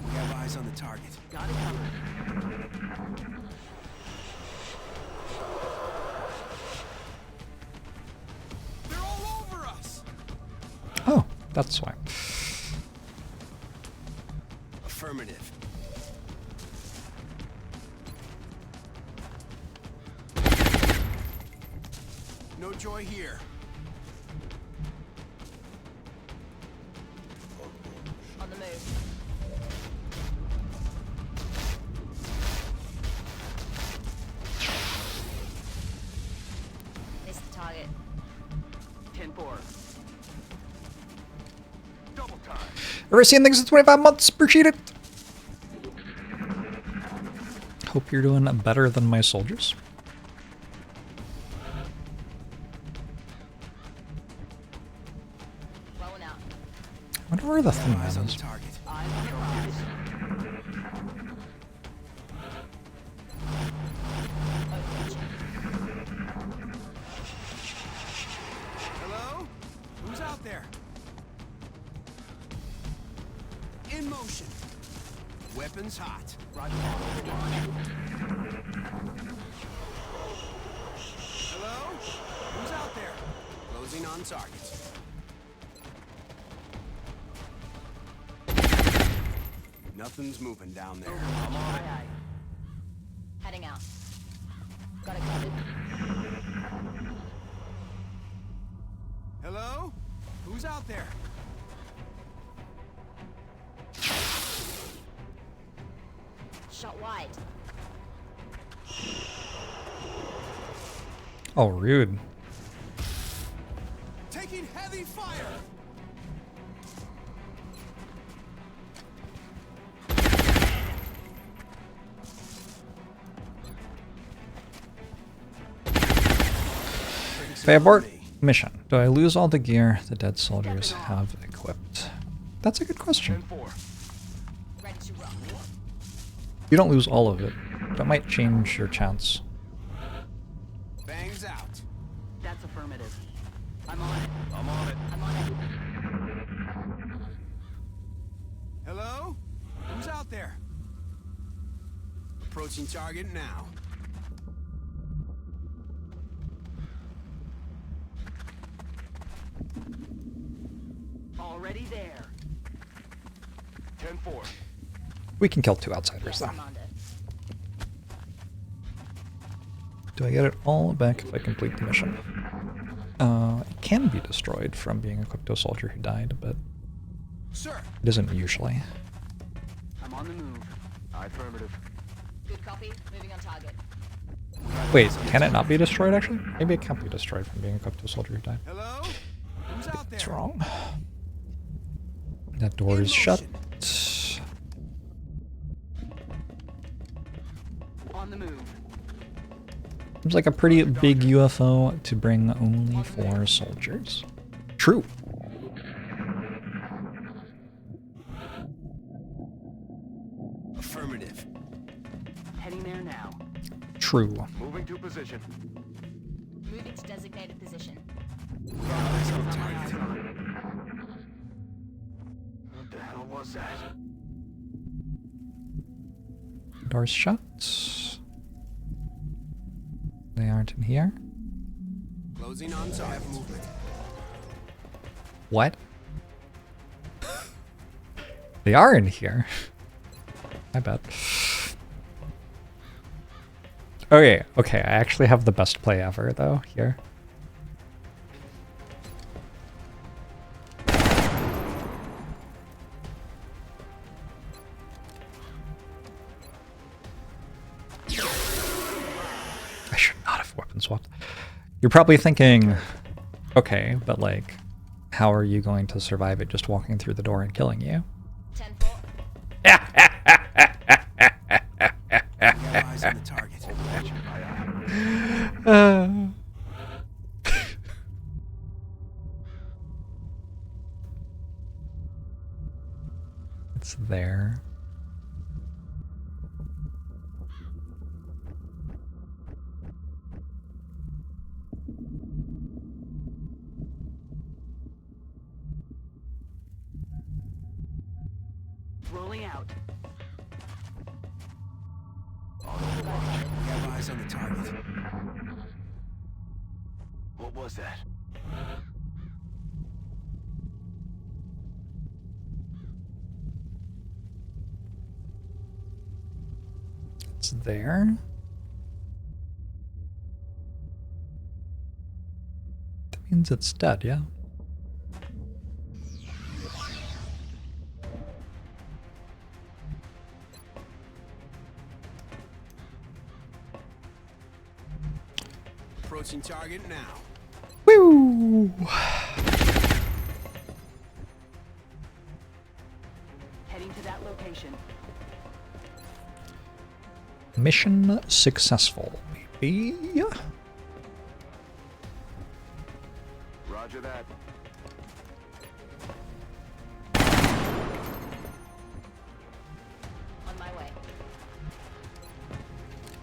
We have eyes on the target. Got it covered. They're all over us. Oh, that's why. Affirmative. No joy here. On the move. Missed the target. 10-4. Double time. Ever seen things in 25 months? Appreciate it. Hope you're doing better than my soldiers. Rolling out. I wonder where the thing Eyes on the is. target. Eyes on the prize. Overwatching. Hello? Who's out there? In motion. Weapons hot. Roger. Hello? Who's out there? Closing on target. Nothing's moving down there. I'm on it. Aye, aye. Heading out. Got it covered. Hello? Who's out there? Shot wide. Oh, rude. Taking heavy fire! If I abort mission, do I lose all the gear the dead soldiers have equipped? That's a good question. 10-4. Ready to rock. You don't lose all of it. That might change your chance. Bangs out. That's affirmative. I'm on it. I'm on it. I'm on it. Hello? Who's out there? Approaching target now. Already there. 10-4. We can kill 2 outsiders Yes, though. Commander. Do I get it all back if I complete the mission? It can be destroyed from being equipped to a soldier who died, but Sir, it isn't usually. I'm on the move. Affirmative. Good copy. Moving on target. Wait, can it not be destroyed actually? Maybe it can't be destroyed from being equipped to a soldier who died. Hello? Who's out there? It's wrong. That door is shut. On the move. Seems like a pretty big UFO to bring only 4 soldiers. True. Affirmative. Heading there now. True. Moving to position. Moving to designated position. Eyes on the target. What the hell was that? Doors shut. They aren't in here. Closing on target. Movement. What? They are in here. I bet. Okay, okay, I actually have the best play ever, though, here. I should not have weapon swapped. You're probably thinking, okay, but like, how are you going to survive it just walking through the door and killing you? 10-4. Eyes on the target. It's there. Rolling out. We have eyes on the target. What was that? It's there. That means it's dead, yeah. Approaching target now. Woo! Heading to that location. Mission successful, baby. Roger that. On my way.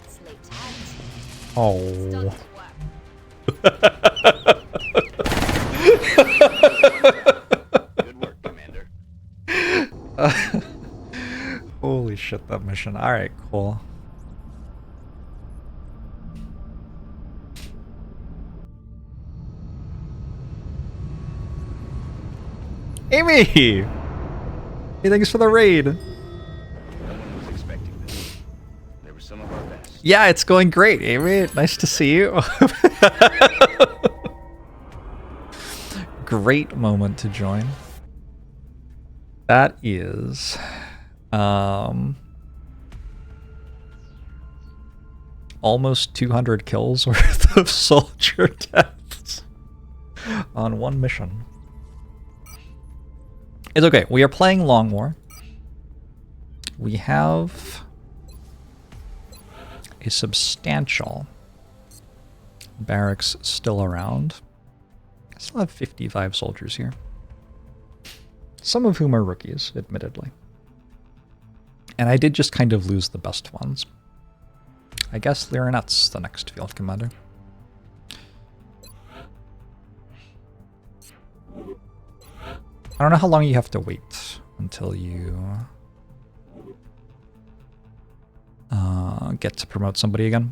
Sleep tight. Oh. Starting to work. Good work, Commander. Holy shit, that mission. Alright, cool. Amy! Hey, thanks for the raid. No one was expecting this. They were some of our best. Yeah, it's going great, Amy. Nice to see you. Great moment to join. That is almost 200 kills worth of soldier deaths on one mission. It's okay. We are playing Long War. We have a substantial barracks still around. I still have 55 soldiers here. Some of whom are rookies, admittedly. And I did just kind of lose the best ones. I guess Lyrinet's the next field commander. I don't know how long you have to wait until you get to promote somebody again.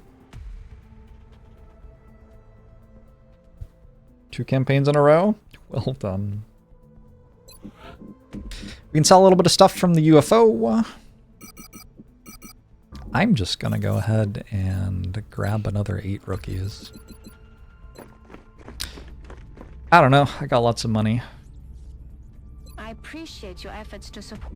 2 campaigns in a row? Well done. We can sell a little bit of stuff from the UFO. I'm just gonna go ahead and grab another 8 rookies. I don't know, I got lots of money. I appreciate your efforts to support.